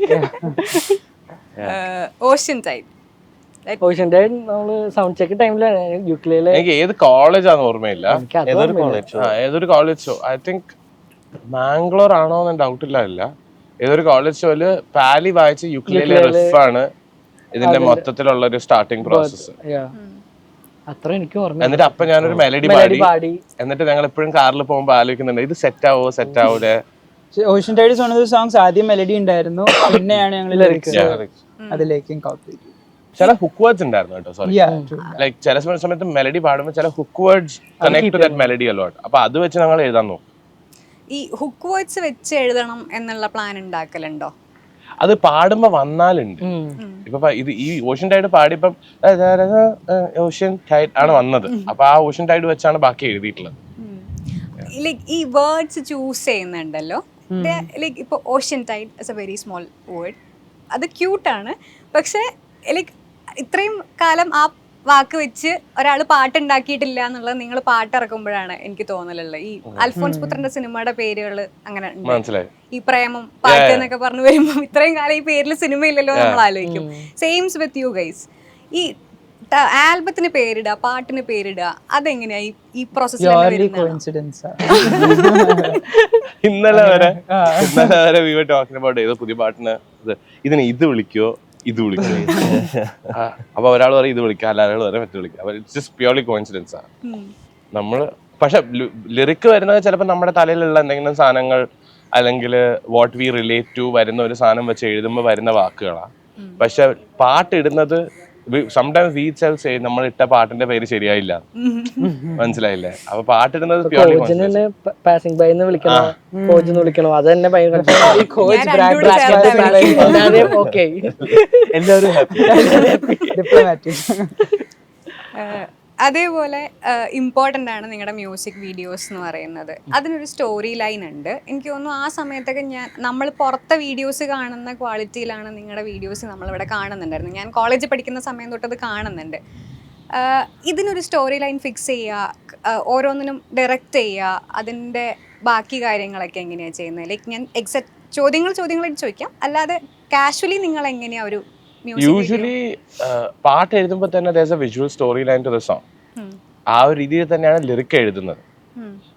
ഓഷ്യൻ ടൈഡ്. ഓഷ്യൻ ടൈഡ് നമ്മള് സൗണ്ട് ചെക്ക് ടൈമിലാണ് യുക്ലേലെ. എനിക്ക് ഏത് കോളേജാന്ന് ഓർമ്മയില്ല, ഏതൊരു college show, I think Mangalore ആണോ എന്ന് ഡൗട്ട് ഇല്ല. ഏതൊരു കോളേജ് ഷോയില് പാലി വായിച്ച് യുക്ലേലെ റിഫ് ആണ് ഇതിന്റെ മൊത്തത്തിലുള്ള ഒരു സ്റ്റാർട്ടിംഗ് പ്രോസസ്. അത്ര എനിക്ക് ഓർമ്മ. എന്നിട്ട് അപ്പൊ ഞാനൊരു മെലഡി പാടി. എന്നിട്ട് ഞങ്ങൾ എപ്പോഴും കാറിൽ പോകുമ്പോൾ ആലോചിക്കുന്നുണ്ട് ഇത് സെറ്റ് ആവൂലേ. Ocean tide zone of the songs ആദ്യം മെലഡി ഉണ്ടായിരുന്നു, പിന്നെയാണ് ഞങ്ങൾ ലിറിക്സ് അതിലേക്ക് ഇൻകോർപ്പറേറ്റ് ചെയ്തത്. ചില ഹുക്ക് വേർഡ്സ് ഉണ്ടായിരുന്നു കേട്ടോ. സോറി, ലൈക് ചില സമയത്ത് മെലഡി പാടുമ്പോൾ ചില hook words connect to that melody a lot. അപ്പൊ അത് വെച്ച് ഞങ്ങൾ എഴുതാൻ നോക്കും. ഈ ഹുക്ക് വേർഡ്സ് വെച്ച് എഴുതണം എന്നുള്ള പ്ലാൻ ഉണ്ടാക്കലുണ്ടോ? അത് പാടുമ്പോ വന്നാലുണ്ട്. ഇപ്പൊ ഇത് ഈ ഓഷ്യൻ ടൈഡ് പാടിയപ്പം ഓഷ്യൻ ടൈഡ് ആണ് വന്നത്. അപ്പൊ ആ ഓഷ്യൻ ടൈഡ് വെച്ചാണ് ബാക്കി എഴുതിയിട്ടുള്ളത്. ഈ വേർഡ്സ് ചൂസ് ചെയ്യുന്നുണ്ടല്ലോ, ലൈക്ക് ഇപ്പോൾ ocean tide is a very small word, അത് ക്യൂട്ടാണ്. പക്ഷേ ലൈക്ക് ഇത്രയും കാലം ആ വാക്ക് വെച്ച് ഒരാൾ പാട്ടുണ്ടാക്കിയിട്ടില്ല എന്നുള്ളത് നിങ്ങൾ പാട്ടിറക്കുമ്പോഴാണ് എനിക്ക് തോന്നലുള്ളത്. ഈ അൽഫോൺസ് പുത്രന്റെ സിനിമയുടെ പേരുകൾ അങ്ങനെ ഉണ്ട്. മനസ്സിലായി. ഈ പ്രേമം പാട്ട് എന്നൊക്കെ പറഞ്ഞു വരുമ്പോൾ ഇത്രയും കാലം ഈ പേരിൽ സിനിമ ഇല്ലല്ലോ നമ്മൾ ആലോചിക്കും. സെയിംസ് വിത്ത് യു ഗൈസ്. ഈ ആൽബത്തിന് പേരിടുക, പാട്ടിന് പേരിടുക, അതെങ്ങനെയാ ഈ പ്രോസസ്സിൽ? ഇന്നലെ വരെ we were talking about ഏതോ പുതിയ പാട്ടിന് ഇതിന് ഇത് വിളിക്കോ ഇത് വിളിക്കോ, അപ്പൊ ഒരാൾ പറയും ഇത് വിളിക്കാം, അല്ല ഒരാൾ പറയാം മറ്റു വിളിക്കാം. ഇറ്റ്സ് ജസ്റ്റ് പ്യൂർലി കോയിൻസിഡൻസ് ആണ്. നമ്മള് പക്ഷെ ലിറിക്ക് വരുന്നത് ചിലപ്പോൾ നമ്മുടെ തലയിലുള്ള എന്തെങ്കിലും സാധനങ്ങൾ അല്ലെങ്കിൽ വാട്ട് വി റിലേറ്റ് ടു വരുന്ന ഒരു സാധനം വെച്ച് എഴുതുമ്പോൾ വരുന്ന വാക്കുകളാണ്. പക്ഷെ പാട്ടിടുന്നത് സംടൈംസ് വി സെൽഫ് സേ നമ്മൾ ഇട്ട പാട്ടിന്റെ പേര് ശരിയായില്ല, മനസ്സിലായില്ലേ? അപ്പൊ പാട്ടിടുന്നത് പാസിംഗ് ബൈ എന്ന് വിളിക്കണോ കോച്ച് എന്ന് വിളിക്കണോ, അത് തന്നെ ഭയങ്കര ഓക്കെ, എല്ലാവരും ഹാപ്പി. അതേപോലെ ഇമ്പോർട്ടൻ്റ് ആണ് നിങ്ങളുടെ മ്യൂസിക് വീഡിയോസ് എന്ന് പറയുന്നത്. അതിനൊരു സ്റ്റോറി ലൈൻ ഉണ്ട്. എനിക്ക് തോന്നുന്നു ആ സമയത്തൊക്കെ നമ്മൾ പുറത്തെ വീഡിയോസ് കാണുന്ന ക്വാളിറ്റിയിലാണ് നിങ്ങളുടെ വീഡിയോസ് നമ്മളിവിടെ കാണുന്നുണ്ടായിരുന്നു. ഞാൻ കോളേജിൽ പഠിക്കുന്ന സമയം തൊട്ടത് കാണുന്നുണ്ട്. ഇതിനൊരു സ്റ്റോറി ലൈൻ ഫിക്സ് ചെയ്യുക, ഓരോന്നിനും ഡയറക്റ്റ് ചെയ്യുക, അതിൻ്റെ ബാക്കി കാര്യങ്ങളൊക്കെ എങ്ങനെയാണ് ചെയ്യുന്നത്? ലൈക്ക് ഞാൻ ചോദ്യങ്ങളായിട്ട് ചോദിക്കാം, അല്ലാതെ കാഷ്വലി നിങ്ങൾ എങ്ങനെയാണ് ഒരു യൂഷ്വലി പാട്ട് എഴുതുമ്പോൾ തന്നെ there's a visual story line to the song. ആ ഒരു രീതിയിൽ തന്നെയാണ് ലിറിക്ക് എഴുതുന്നത്.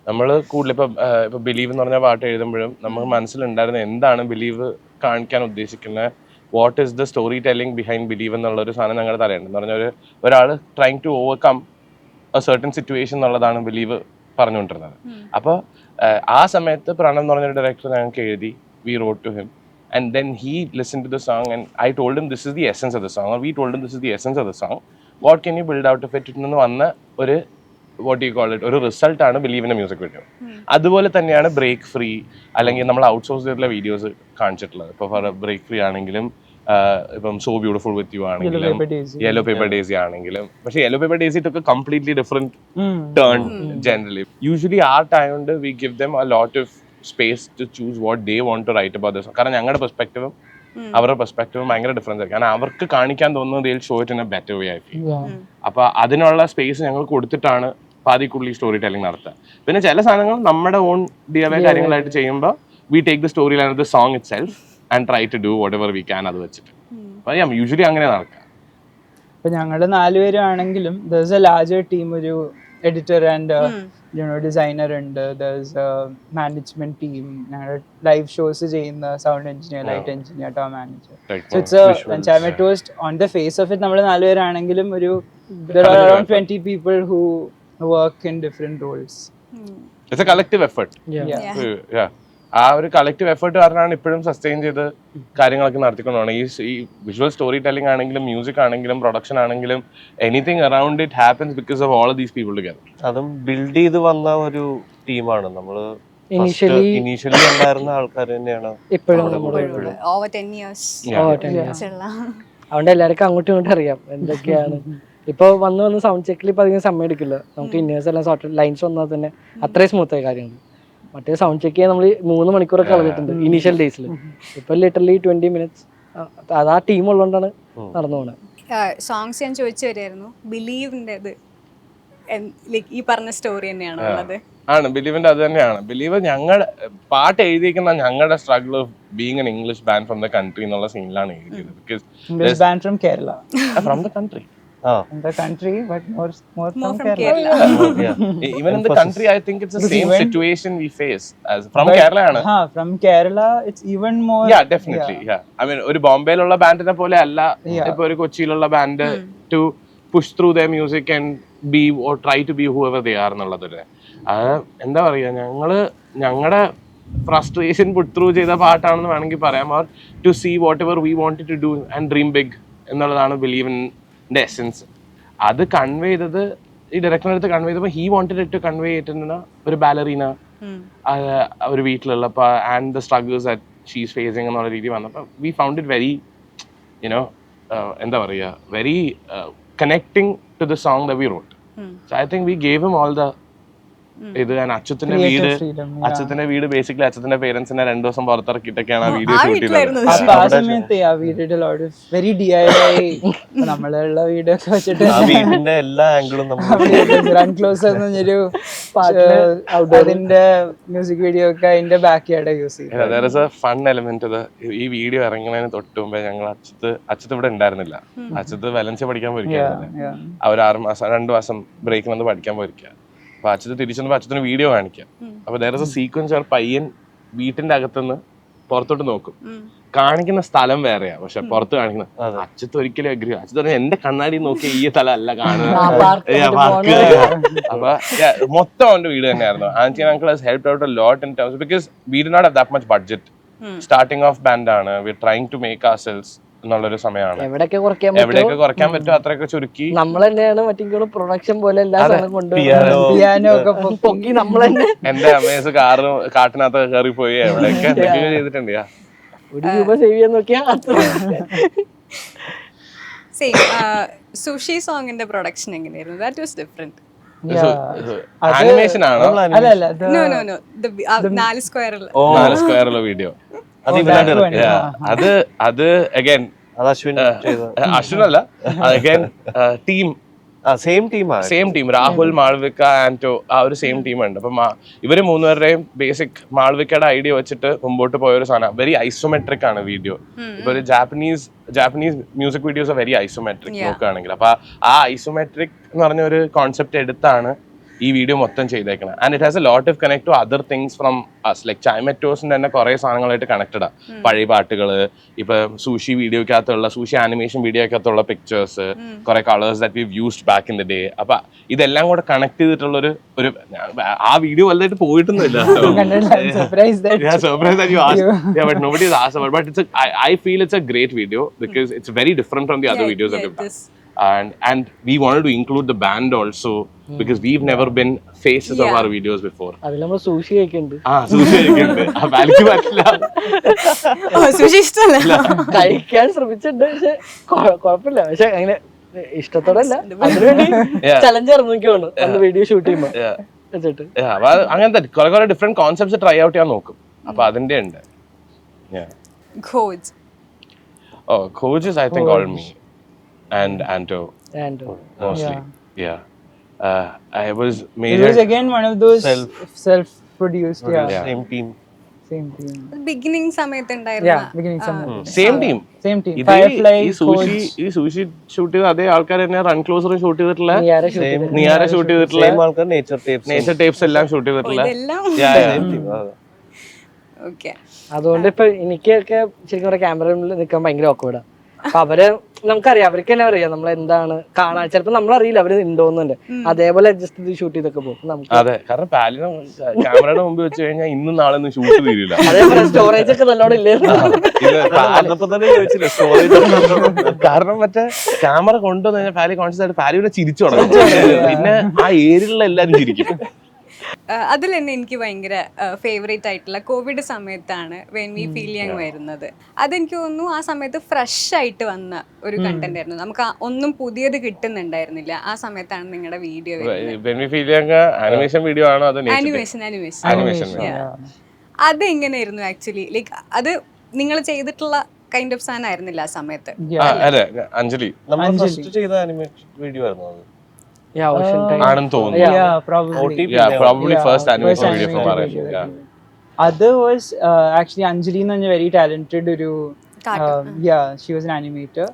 നമ്മൾ കൂടുതൽ ഇപ്പൊ ബിലീവ് എന്ന് പറഞ്ഞ പാട്ട് എഴുതുമ്പോഴും നമുക്ക് മനസ്സിലുണ്ടായിരുന്ന എന്താണ് ബിലീവ് കാണിക്കാൻ ഉദ്ദേശിക്കുന്നത്, what is the story telling behind Believe എന്നുള്ള ഒരു സാധനം ഞങ്ങളുടെ തലയുണ്ട്. എന്ന് പറഞ്ഞാൽ ഒരാൾ trying to overcome a certain situation എന്നുള്ളതാണ് ബിലീവ് പറഞ്ഞുകൊണ്ടിരുന്നത്. അപ്പോൾ ആ സമയത്ത് പ്രണവ് എന്ന് പറഞ്ഞൊരു ഡയറക്ടർ ഞങ്ങൾക്ക് എഴുതി, we wrote to him. And then he listened to the song and I told him this is the essence of the song, or we told him this is the essence of the song. What can you build out of it? നിന്ന് വന്ന ഒരു what do you call it, ഒരു റിസൾട്ട് ആണ് ബിലീവിന്റെ മ്യൂസിക് വീഡിയോ. അതുപോലെ തന്നെയാണ് ബ്രേക്ക് ഫ്രീ അല്ലെങ്കിൽ നമ്മൾ ഔട്ട്സോഴ്സ് ചെയ്തിട്ടുള്ള വീഡിയോസ് കാണിച്ചിട്ടുള്ളത്. ഇപ്പോൾ ഫോർ ബ്രേക്ക് ഫ്രീ ആണെങ്കിലും ഇപ്പം സോ ബ്യൂട്ടിഫുൾ വിത്ത് യു ആണെങ്കിലും യെല്ലോ പേപ്പർ ഡേസി ആണെങ്കിലും. പക്ഷേ yellow paper daisy took a completely different turn generally. Usually our time കൊണ്ട് we give them a lot of space to choose what they want to write about this. കാരണം ഞങ്ങളുടെ പെർസ്പെക്റ്റീവും അവരുടെ പെർസ്പെക്റ്റീവും ഭയങ്കര ഡിഫറൻസ് ആയിരിക്കും. കാരണം അവർക്ക് കാണിക്കാൻ തോന്നുന്നത് they'll show it in a better way, I feel. അപ്പൊ അതിനുള്ള സ്പേസ് ഞങ്ങൾ കൊടുത്തിട്ടാണ് പാതിക്കുള്ളി സ്റ്റോറി ടെല്ലിംഗ് നടത്തുക. പിന്നെ ചില സാധനങ്ങൾ നമ്മുടെ ഓൺ DIY കാര്യങ്ങളായിട്ട് ചെയ്യുമ്പോൾ we take the story line of the song itself and try to do whatever we can അത് വെച്ചിട്ട്. അപ്പൊ യൂഷ്വലി അങ്ങനെ നടക്കുക. ഇപ്പൊ ഞങ്ങളുടെ 4 പേരും ആണെങ്കിലും there's a larger team, ഒരു എഡിറ്റർ ആൻഡ് ഡിസൈനർ ഉണ്ട്, there's a management team, ഞങ്ങളുടെ ലൈവ് ഷോസ് ചെയ്യുന്ന sound engineer, light engineer, Tom manager. So it's at most on the face of it നമ്മൾ 4 പേരാണെങ്കിലും ഒരു there are around 20 people who work in different roles. It's a collective effort. Yeah. ആ ഒരു കളക്റ്റീവ് എഫേർട്ട് കാരണമാണ് ഇപ്പോഴും സസ്റ്റെയിൻ ചെയ്ത് കാര്യങ്ങളൊക്കെ നടത്തിക്കൊണ്ടാണ്. ഈ വിഷ്വൽ സ്റ്റോറി ടെല്ലിംഗ് ആണെങ്കിലും മ്യൂസിക് ആണെങ്കിലും പ്രൊഡക്ഷൻ ആണെങ്കിലും anything around it happens because of all these people together. അതും ബിൽഡ് ചെയ്ത് വന്ന ഒരു ടീമാണ്. നമ്മള് ഇനീഷ്യലി ഉണ്ടായിരുന്ന ആൾക്കാർ തന്നെയാണ് ഇപ്പോഴും. over 10 years. അതുകൊണ്ട് എല്ലാവർക്കും അങ്ങോട്ടും ഇങ്ങോട്ടും അറിയാം എന്തൊക്കെയാണ്. ഇപ്പൊ വന്ന് സൗണ്ട് ചെക്കിൽ ഇപ്പൊ അധികം സമയം എടുക്കില്ല. നമുക്ക് ഇന്നേഴ്സ് എല്ലാം സോർട്ട് ലൈൻസ് വന്നാൽ തന്നെ അത്രയും സ്മൂത്തായ കാര്യങ്ങൾ. മറ്റേ സൗണ്ട് ചെക്ക് ചെയ്യാൻ നമ്മൾ 3 മണിക്കൂറൊക്കെ കളഞ്ഞിട്ടുണ്ട് ഇനീഷ്യൽ ഡേയ്സിൽ. ഇപ്പൊ ലിറ്ററലി 20 minutes. അത് ആ ടീം ഉള്ളതുകൊണ്ടാണ് നടന്നു പോണത്. സോങ്സ് ഞാൻ ചോദിച്ചു വരുമായിരുന്നു, ബിലീവിൻ്റെത് ഈ പറഞ്ഞ സ്റ്റോറി തന്നെയാണ് ഉള്ളത്. ആണ് ബിലീവിന്റെ അത് തന്നെയാണ്. ബിലീവ് ഞങ്ങളുടെ പാട്ട് എഴുതിയിരിക്കുന്ന ഞങ്ങളുടെ struggle of being N English band from the country എന്നുള്ള സീനിലാണ് എഴുതിയത്. English band from Kerala. From the country. In the country, but more from Kerala. Even in the country, I think it's the same situation we face as from Kerala. From Kerala, it's even more. Yeah, definitely. Yeah. I mean, ഒരു ബോംബെയിലുള്ള ബാൻഡിനെ പോലെ അല്ല ഇപ്പൊ ഒരു കൊച്ചിയിലുള്ള band to push through their music and be or try to be whoever they are എന്നുള്ളതല്ലേ. അത് എന്താ പറയാ, ഞങ്ങളുടെ ഫ്രസ്ട്രേഷൻ പുട്ട് ത്രൂ ചെയ്ത പാട്ടാണെന്ന് വേണമെങ്കിൽ പറയാം. Or to see what ever we wanted to do and dream big എന്നുള്ളതാണ് ബിലീവിന്റെ എസെൻസ്. അത് കൺവേ ചെയ്തത് ഈ ഡയറക്ടറിന്റെ അടുത്ത് കൺവേ ചെയ്തപ്പോൾ he wanted it to convey ചെയ്തിരുന്ന ഒരു ബാലറീന ഒരു വീട്ടിലുള്ളപ്പോൾ and the struggles that she is facing എന്നുള്ള രീതി വന്നപ്പോൾ വി ഫൗണ്ട് ഇറ്റ് വെരി എന്താ പറയുക, very connecting to the song that we wrote. So I think we gave him all the ഇത് ഞാൻ അച്യുത്തിന്റെ വീട് Creative freedom, yeah. അച്യുത്തിന്റെ വീട് ബേസിക്കലി അച്യുത്തിന്റെ പേരൻസിനെ 2 ദിവസം പുറത്തിറക്കിയിട്ടൊക്കെയാണ് ആ വീഡിയോ ആ ഷൂട്ട് വീട്ടിലായിരുന്നു ചെയ്തത്. അപ്പൊ ആ സമയത്ത് we did a lot of very DIY നമ്മളുള്ള വീടൊക്കെ വെച്ചിട്ട് ആ വീടിന്റെ എല്ലാ ആംഗിളും നമ്മൾ റൺ ക്ലോസ് എന്ന് പറഞ്ഞൊരു അതിന്റെ മ്യൂസിക് വീഡിയോ ഒക്കെ അതിന്റെ ബാക്ക് യാർഡ് യൂസ് ചെയ്യും. there is a fun element ഇത്. ഈ വീഡിയോ ഇറങ്ങുന്നതിന് തൊട്ട് മുമ്പേ ഞങ്ങൾ അച്യുത്ത് ഇവിടെ ഉണ്ടായിരുന്നില്ല. അച്യുത്ത് വലൻസിയ പഠിക്കാൻ പോയിരിക്കുകയായിരുന്നില്ലേ. അവർ 2 മാസം ബ്രേക്കിൽ വന്ന് പഠിക്കാൻ പോയിരിക്കുക. അപ്പൊ അച്യുത്ത് തിരിച്ചു വന്നപ്പോ അച്യുത്തിന് വീഡിയോ കാണിക്കാം. അപ്പൊ there is a sequence where പയ്യൻ വീട്ടിന്റെ അകത്തുനിന്ന് പുറത്തോട്ട് നോക്കും. കാണിക്കുന്ന സ്ഥലം വേറെയാ, പക്ഷെ പുറത്ത് കാണിക്കുന്ന അച്യുത്ത് ഒരിക്കലും അഗ്രി. അച്യുത്ത് പറഞ്ഞ എന്റെ കണ്ണാടി നോക്കി ഈ സ്ഥലം അല്ല കാണുന്നത്. അപ്പൊ മൊത്തം അവന്റെ വീട് തന്നെയായിരുന്നു. Aunty and uncle has helped out a lot in terms because we do not have that much budget. Starting of band ആണ്. We are trying to make ourselves എന്നുള്ളൊരു സമയമാണ്. എവിടെയൊക്കെ കുറയ്ക്കാൻ എവിടെയൊക്കെ കുറയ്ക്കാൻ പറ്റും അത്രയൊക്കെ ചുരുക്കി നമ്മൾ തന്നെയാണ് മറ്റേ പ്രൊഡക്ഷൻ പോലെ എല്ലാ സാധനം പിയാനോ ഒക്കെ പൊക്കി നമ്മൾ തന്നെ എന്റെ അമ്മേസ് കാട്ടിനകത്ത് കയറി പോയി എവിടെയൊക്കെ എന്തൊക്കെയോ ചെയ്തിട്ടുണ്ട്. ₹1 സേവ് ചെയ്യാൻ നോക്കിയാ സുഷി സോങ്ങിന്റെ പ്രൊഡക്ഷൻ എങ്ങനെയായിരുന്നു? That was different. ആനിമേഷൻ ആണോ? അല്ലല്ല നോ നോ നോ 4 സ്ക്വയറിൽ 4 സ്ക്വയറുള്ള വീഡിയോ. അത് അഗൈൻ അത് അശ്വിൻ അശ്വിൻ അല്ല, അഗൈൻ ടീം സെയിം ടീമാണ്. Same team. രാഹുൽ, മാളവിക, ആന്റോ, ആ ഒരു സെയിം ടീമുണ്ട്. അപ്പൊ ഇവര് 3 പേരുടെയും ബേസിക് മാളവികയുടെ ഐഡിയ വെച്ചിട്ട് മുമ്പോട്ട് പോയ ഒരു സാധനം. വെരി ഐസോമെട്രിക് ആണ് വീഡിയോ. ഇപ്പൊ ഒരു Japanese music videos very isometric നോക്കുകയാണെങ്കിൽ. അപ്പൊ ആ ഐസോമെട്രിക് എന്ന് പറഞ്ഞ ഒരു കോൺസെപ്റ്റ് എടുത്താണ് ഈ വീഡിയോ മൊത്തം ചെയ്തേക്കണം. And it has a lot of connect to other things from us. Like ചൈമറ്റോസിന്റെ തന്നെ കുറെ സാധനങ്ങളായിട്ട് കണക്റ്റഡാ. പഴയ പാട്ടുകള്, ഇപ്പൊ സൂഷി വീഡിയോക്കകത്തുള്ള സൂഷി ആനിമേഷൻ വീഡിയോക്കകത്തുള്ള പിക്ചേഴ്സ്, കുറെ colours that we used back in the day. അപ്പൊ ഇതെല്ലാം കൂടെ കണക്ട് ചെയ്തിട്ടുള്ള ഒരു ആ വീഡിയോ വലുതായിട്ട് പോയിട്ടൊന്നുമില്ല. I feel it's a great video because it's very different from the other videos that we've done. And we wanted to include the band also because we've never been faces of our videos before. അതിൽ നമ്മൾ സൂഷി കഴിക്കുന്നുണ്ട്. സുഷി കഴിക്കുന്നുണ്ട്. എനിക്ക് പറ്റില്ല, സുഷി ഇഷ്ടമല്ല. കഴിക്കാൻ ശ്രമിച്ചിട്ടുണ്ട്, പക്ഷെ കുഴപ്പമില്ല. പക്ഷെ അങ്ങനെ ഇഷ്ടത്തോടെ അല്ല, അതിനുവേണ്ടി ചലഞ്ച് ഇറങ്ങിക്കോണ്ട് അന്ന് വീഡിയോ ഷൂട്ട് ചെയ്യുമ്പോ വെച്ചിട്ട്. അങ്ങനത്തെ കുറെ ഡിഫറെന്റ് കോൺസെപ്റ്റ്സ് ട്രൈ ഔട്ട് ചെയ്യാൻ നോക്കും. അപ്പൊ അതിന്റെ ഉണ്ട്. Coaches I think all me and Anto mostly. I was It was again one of those self-produced. Same team. Same team. Beginning സമയത്ത് ഉണ്ടായിരുന്ന Beginning some. Same team. Same team. Firefly, ഈ സൂഷി ഷൂട്ട് ചെയ്ത അതേ ആൾക്കാർ തന്നെ റൺ ക്ലോസർ ഷൂട്ട് ചെയ്തിട്ടുള്ള, സെയിം നിയാര ഷൂട്ട് ചെയ്തിട്ടുള്ള, ആൾക്കാർ നേച്ചർ ടേപ്സ് എല്ലാം ഷൂട്ട് ചെയ്തിട്ടുള്ള. ഇതെല്ലാം ഓക്കെ. അതുകൊണ്ട് ഇപ്പൊ എനിക്കൊക്കെ ശരിക്കും പറയാം ക്യാമറയിൽ നിൽക്കാൻ ഭയങ്കര ഓക്കോടാ. അപ്പൊ അവര് നമുക്കറിയാം, അവർക്ക് തന്നെ അറിയാം നമ്മൾ എന്താണ് കാണാൻ. ചിലപ്പോ നമ്മളറിയില്ല അവര് ഉണ്ടോന്നുണ്ട്. അതേപോലെ അഡ്ജസ്റ്റ് ചെയ്ത് ഷൂട്ട് ചെയ്തൊക്കെ പോകും നമുക്ക്. അതെ, കാരണം പാലിനെ ക്യാമറയുടെ മുമ്പ് വെച്ച് കഴിഞ്ഞാൽ ഇന്നും നാളെ ഒന്നും ഷൂട്ട് തീരില്ല. അതേപോലെ സ്റ്റോറേജ് ഒക്കെ നല്ലോണം ഇല്ലായിരുന്നു. തന്നെ ചോദിച്ചില്ല സ്റ്റോറേജ്. കാരണം മറ്റേ ക്യാമറ കൊണ്ടുവന്ന് കഴിഞ്ഞാൽ പാലി കോൺഷ്യസ് ആയിട്ട് പാലിയുടെ ചിരിച്ചു തുടങ്ങും. പിന്നെ ആ ഏരിയയിലുള്ള എല്ലാരും ചിരിക്കും. അതിൽ തന്നെ എനിക്ക് ഭയങ്കര ഫേവറേറ്റ് ആയിട്ടുള്ള കോവിഡ് സമയത്താണ് വെൻ വി ഫീൽ യങ് വരുന്നത്. അതെനിക്ക് തോന്നുന്നു ആ സമയത്ത് ഫ്രഷ് ആയിട്ട് വന്ന ഒരു കണ്ടന്റ് ആയിരുന്നു. നമുക്ക് ഒന്നും പുതിയത് കിട്ടുന്നുണ്ടായിരുന്നില്ല. ആ സമയത്താണ് നിങ്ങളുടെ വീഡിയോ ആനിമേഷൻ വീഡിയോ ആണോ? അനിമേഷൻ അതെങ്ങനെയായിരുന്നു ആക്ച്വലി? ലൈക്ക് അത് നിങ്ങൾ ചെയ്തിട്ടുള്ള കൈൻഡ് ഓഫ് സാധനം ആയിരുന്നില്ല ആ സമയത്ത്? അതെ, അഞ്ജലി നമ്മൾ ഫസ്റ്റ് ചെയ്ത ആനിമേഷൻ വീഡിയോ ആയിരുന്നു അത്. ആണെന്ന് തോന്നുന്നു. Probably first animation video from our end. Other was actually Anjali is a very talented she was an animator.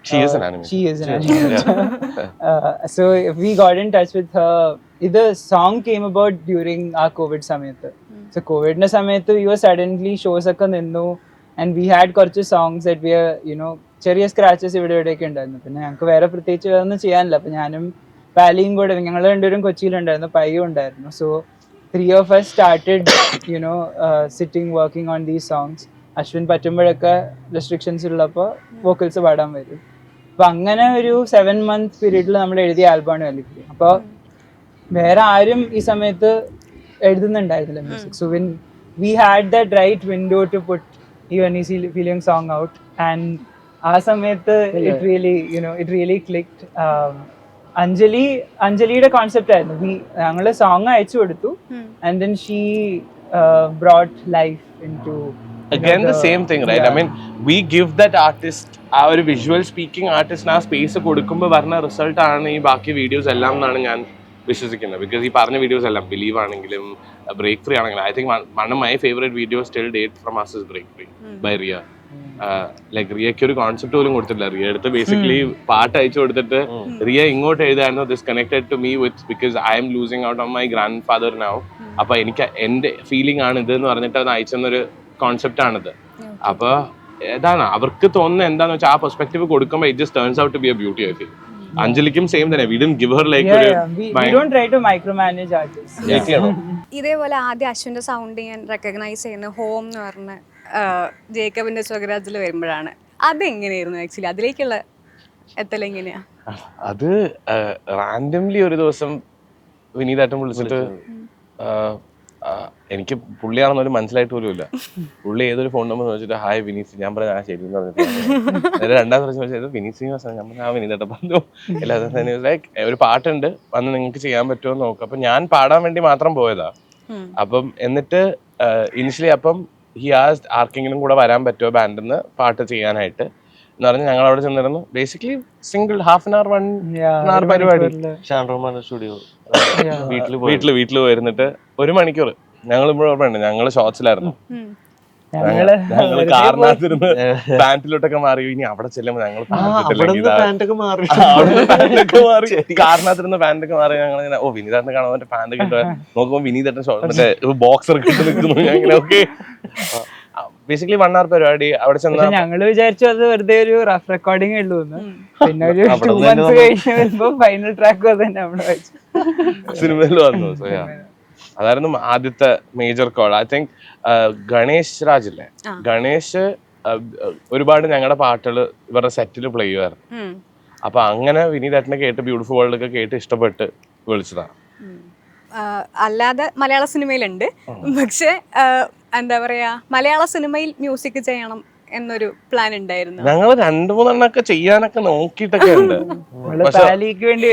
She is an animator. She is an animator. So we got in touch with her. The song came about during our COVID samayathu. So COVID na samayathu we were suddenly shows ഒക്കെ നിന്നു, and we had കുറച്ച് songs that we are ചെറിയ സ്ക്രാച്ചസ് ഇവിടെയൊക്കെ ഉണ്ടായിരുന്നു. പിന്നെ ഞങ്ങൾക്ക് വേറെ പ്രത്യേകിച്ച് ഒന്നും ചെയ്യാനില്ല. അപ്പൊ ഞാനും പാലിയും കൂടെ, ഞങ്ങൾ രണ്ടുപേരും കൊച്ചിയിലുണ്ടായിരുന്നു, പയ്യും ഉണ്ടായിരുന്നു. So 3 of us started sitting working on these songs. Ashwin പറ്റുമ്പോഴൊക്കെ റെസ്ട്രിക്ഷൻസ് ഉള്ളപ്പോൾ വോക്കൽസ് പാടാൻ വരും. അപ്പൊ അങ്ങനെ ഒരു 7 month പീരീഡിൽ നമ്മൾ എഴുതിയ ആൽബമാണ് വെല്ലിക്കിളി. അപ്പോൾ വേറെ ആരും ഈ സമയത്ത് എഴുതുന്നുണ്ടായിരുന്നില്ല music. So when we had that right window to put even feeling song out, and ആ സമയത്ത് it really clicked. അഞ്ജലിയുടെ കോൺസെപ്റ്റ് ആയിരുന്നു. ഞങ്ങള് സോങ് അയച്ചു കൊടുത്തു and then she brought life into again the same thing, right? I mean, we give that artist, ആ ഒരു വിഷ്വൽ സ്പീക്കിംഗ് ആർട്ടിസ്റ്റിന് ആ സ്പേസ് കൊടുക്കുമ്പോൾ വരുന്ന റിസൾട്ട് ആണ് ഈ ബാക്കി വീഡിയോസ് എല്ലാം എന്നാണ് ഞാൻ വിശ്വസിക്കുന്നത്. ബിക്കോസ് ഈ പറഞ്ഞ വീഡിയോസ് എല്ലാം, ബിലീവ് ആണെങ്കിലും ബ്രേക്ക് ഫ്രീ ആണെങ്കിലും, I think one of my favourite video still date from us is break free by Ria. Like റിയയ്ക്ക് ഒരു കോൺസെപ്റ്റ് പോലും കൊടുത്തില്ല. റിയ എടുത്ത് ബേസിക്കലി പാട്ട് അയച്ചു കൊടുത്തിട്ട് റിയ ഇങ്ങോട്ട് എഴുതായിരുന്നു, this connected to me with because I am losing out on my grandfather now. അപ്പൊ എനിക്ക് എന്റെ ഫീലിംഗ് ആണ് ഇത് എന്ന് പറഞ്ഞിട്ട് അത് അയച്ചെന്നൊരു കോൺസെപ്റ്റ് ആണിത്. അപ്പൊ ഇതാണ് അവർക്ക് തോന്നുന്നത് എന്താന്ന് വെച്ചാൽ ആ പെർസ്പെക്ടീവ് കൊടുക്കുമ്പോൾ it just turns out to be a beauty. I feel അഞ്ജലിക്കും സെയിം തന്നെ. We didn't give her like ഒരു we don't try to micromanage artists. ഇതേപോലെ ആദ്യം അശ്വിന്റെ സൗണ്ട് ഞാൻ റെക്കഗ്നൈസ് ചെയ്യുന്ന ഹോം എന്ന് പറഞ്ഞ ജേക്കബിന്റെ സ്വകരാജിൽ വരുമ്പോഴാണ്. അതെങ്ങനെയായിരുന്നു ആക്ച്വലി അതിലേക്കുള്ള എത്തലെങ്ങനെയാ? അത് റാൻഡംലി ഒരു ദിവസം വിനീതേട്ടൻ വിളിച്ചിട്ട് എനിക്ക് പുള്ളിയാണെന്നൊരു മനസ്സിലായിട്ട് പോലും ഇല്ല. പുള്ളി ഏതൊരു ഫോൺ നമ്പർ ചോദിച്ചിട്ട് ഹായ് വിനീത്, ഞാൻ പറഞ്ഞ ആ ശരി എന്ന് പറഞ്ഞിട്ട് രണ്ടാം പ്രാവശ്യം ചോദിച്ചത് വിനീത് ശ്രീനിവാസൻ, ഞാൻ പറഞ്ഞ ആ വിനീതേട്ട പറഞ്ഞു. എല്ലാവരും ലൈക്ക് ഒരു പാട്ടുണ്ട് വന്ന് നിങ്ങൾക്ക് ചെയ്യാൻ പറ്റുമോ എന്ന് നോക്കാം. അപ്പം ഞാൻ പാടാൻ വേണ്ടി മാത്രം പോയതാ. അപ്പം എന്നിട്ട് ഇനിഷ്യലി അപ്പം ഹി ആസ്ക്ഡ് ആർക്കെങ്കിലും കൂടെ വരാൻ പറ്റുമോ ബാൻഡിൽ നിന്ന് പാട്ട് ചെയ്യാനായിട്ട് എന്ന് പറഞ്ഞ് ഞങ്ങൾ അവിടെ ചെന്നിരുന്നു. Basically single half an hour 1 hour പരിപാടി സ്റ്റുഡിയോ വീട്ടിൽ പോയിരുന്നിട്ട് 1 മണിക്കൂർ ഞങ്ങൾ ഇപ്പോഴും ഓർമ്മയുണ്ട്. ഞങ്ങള് ഷോർട്സിലായിരുന്നു. ഞങ്ങള് കാറിനകത്തിരുന്ന് പാന്റിലോട്ടൊക്കെ മാറി. ഇനി അവിടെ ചെല്ലുമ്പോ ഞങ്ങൾ കാറിനകത്തിരുന്ന് പാന്റൊക്കെ മാറി. ഞങ്ങൾ ഇങ്ങനെ ഓ വിനീതേട്ടനെ കാണാൻ മറ്റേ പാന്റ് കിട്ടുക നോക്കുമ്പോ വിനീതേട്ടൻ മറ്റേ ബോക്സർ കിട്ടി നിൽക്കുന്നു. ഇങ്ങനെ ഓക്കെ ബേസിക്കലി 1 hour പരിപാടി. അവിടെ ചെന്ന് ഞങ്ങള് വിചാരിച്ചു അത് വെറുതെ ഒരു റഫ് റെക്കോർഡിംഗ് ഉള്ളൂ എന്ന്. പിന്നെ ഒരു 2 months കഴിഞ്ഞ് വരുമ്പോ ഫൈനൽ ട്രാക്ക് തന്നെ നമ്മള് വെച്ചു സിനിമയിൽ വന്നു. അതായിരുന്നു ആദ്യത്തെ major call. I think Ganesh രാജില്ലേ, ഗണേഷ് ഒരുപാട് ഞങ്ങളുടെ പാട്ടുകൾ ഇവരുടെ സെറ്റിൽ പ്ലേ ചെയ്യുമായിരുന്നു. അപ്പൊ അങ്ങനെ വിനീതേട്ടനെ കേട്ട് ബ്യൂട്ടിഫുൾ വേൾഡ് ഒക്കെ കേട്ട് ഇഷ്ടപ്പെട്ട് വിളിച്ചതാണ്. അല്ലാതെ മലയാള സിനിമയിലുണ്ട്, പക്ഷെ എന്താ പറയാ മലയാള സിനിമയിൽ മ്യൂസിക് ചെയ്യണം എന്നൊരു പ്ലാൻ ഉണ്ടായിരുന്നു. ഞങ്ങൾ 2-3 എണ്ണൊക്കെ ചെയ്യാനൊക്കെ നോക്കിയിട്ടൊക്കെ ഉണ്ട്. പാലിക്ക് വേണ്ടി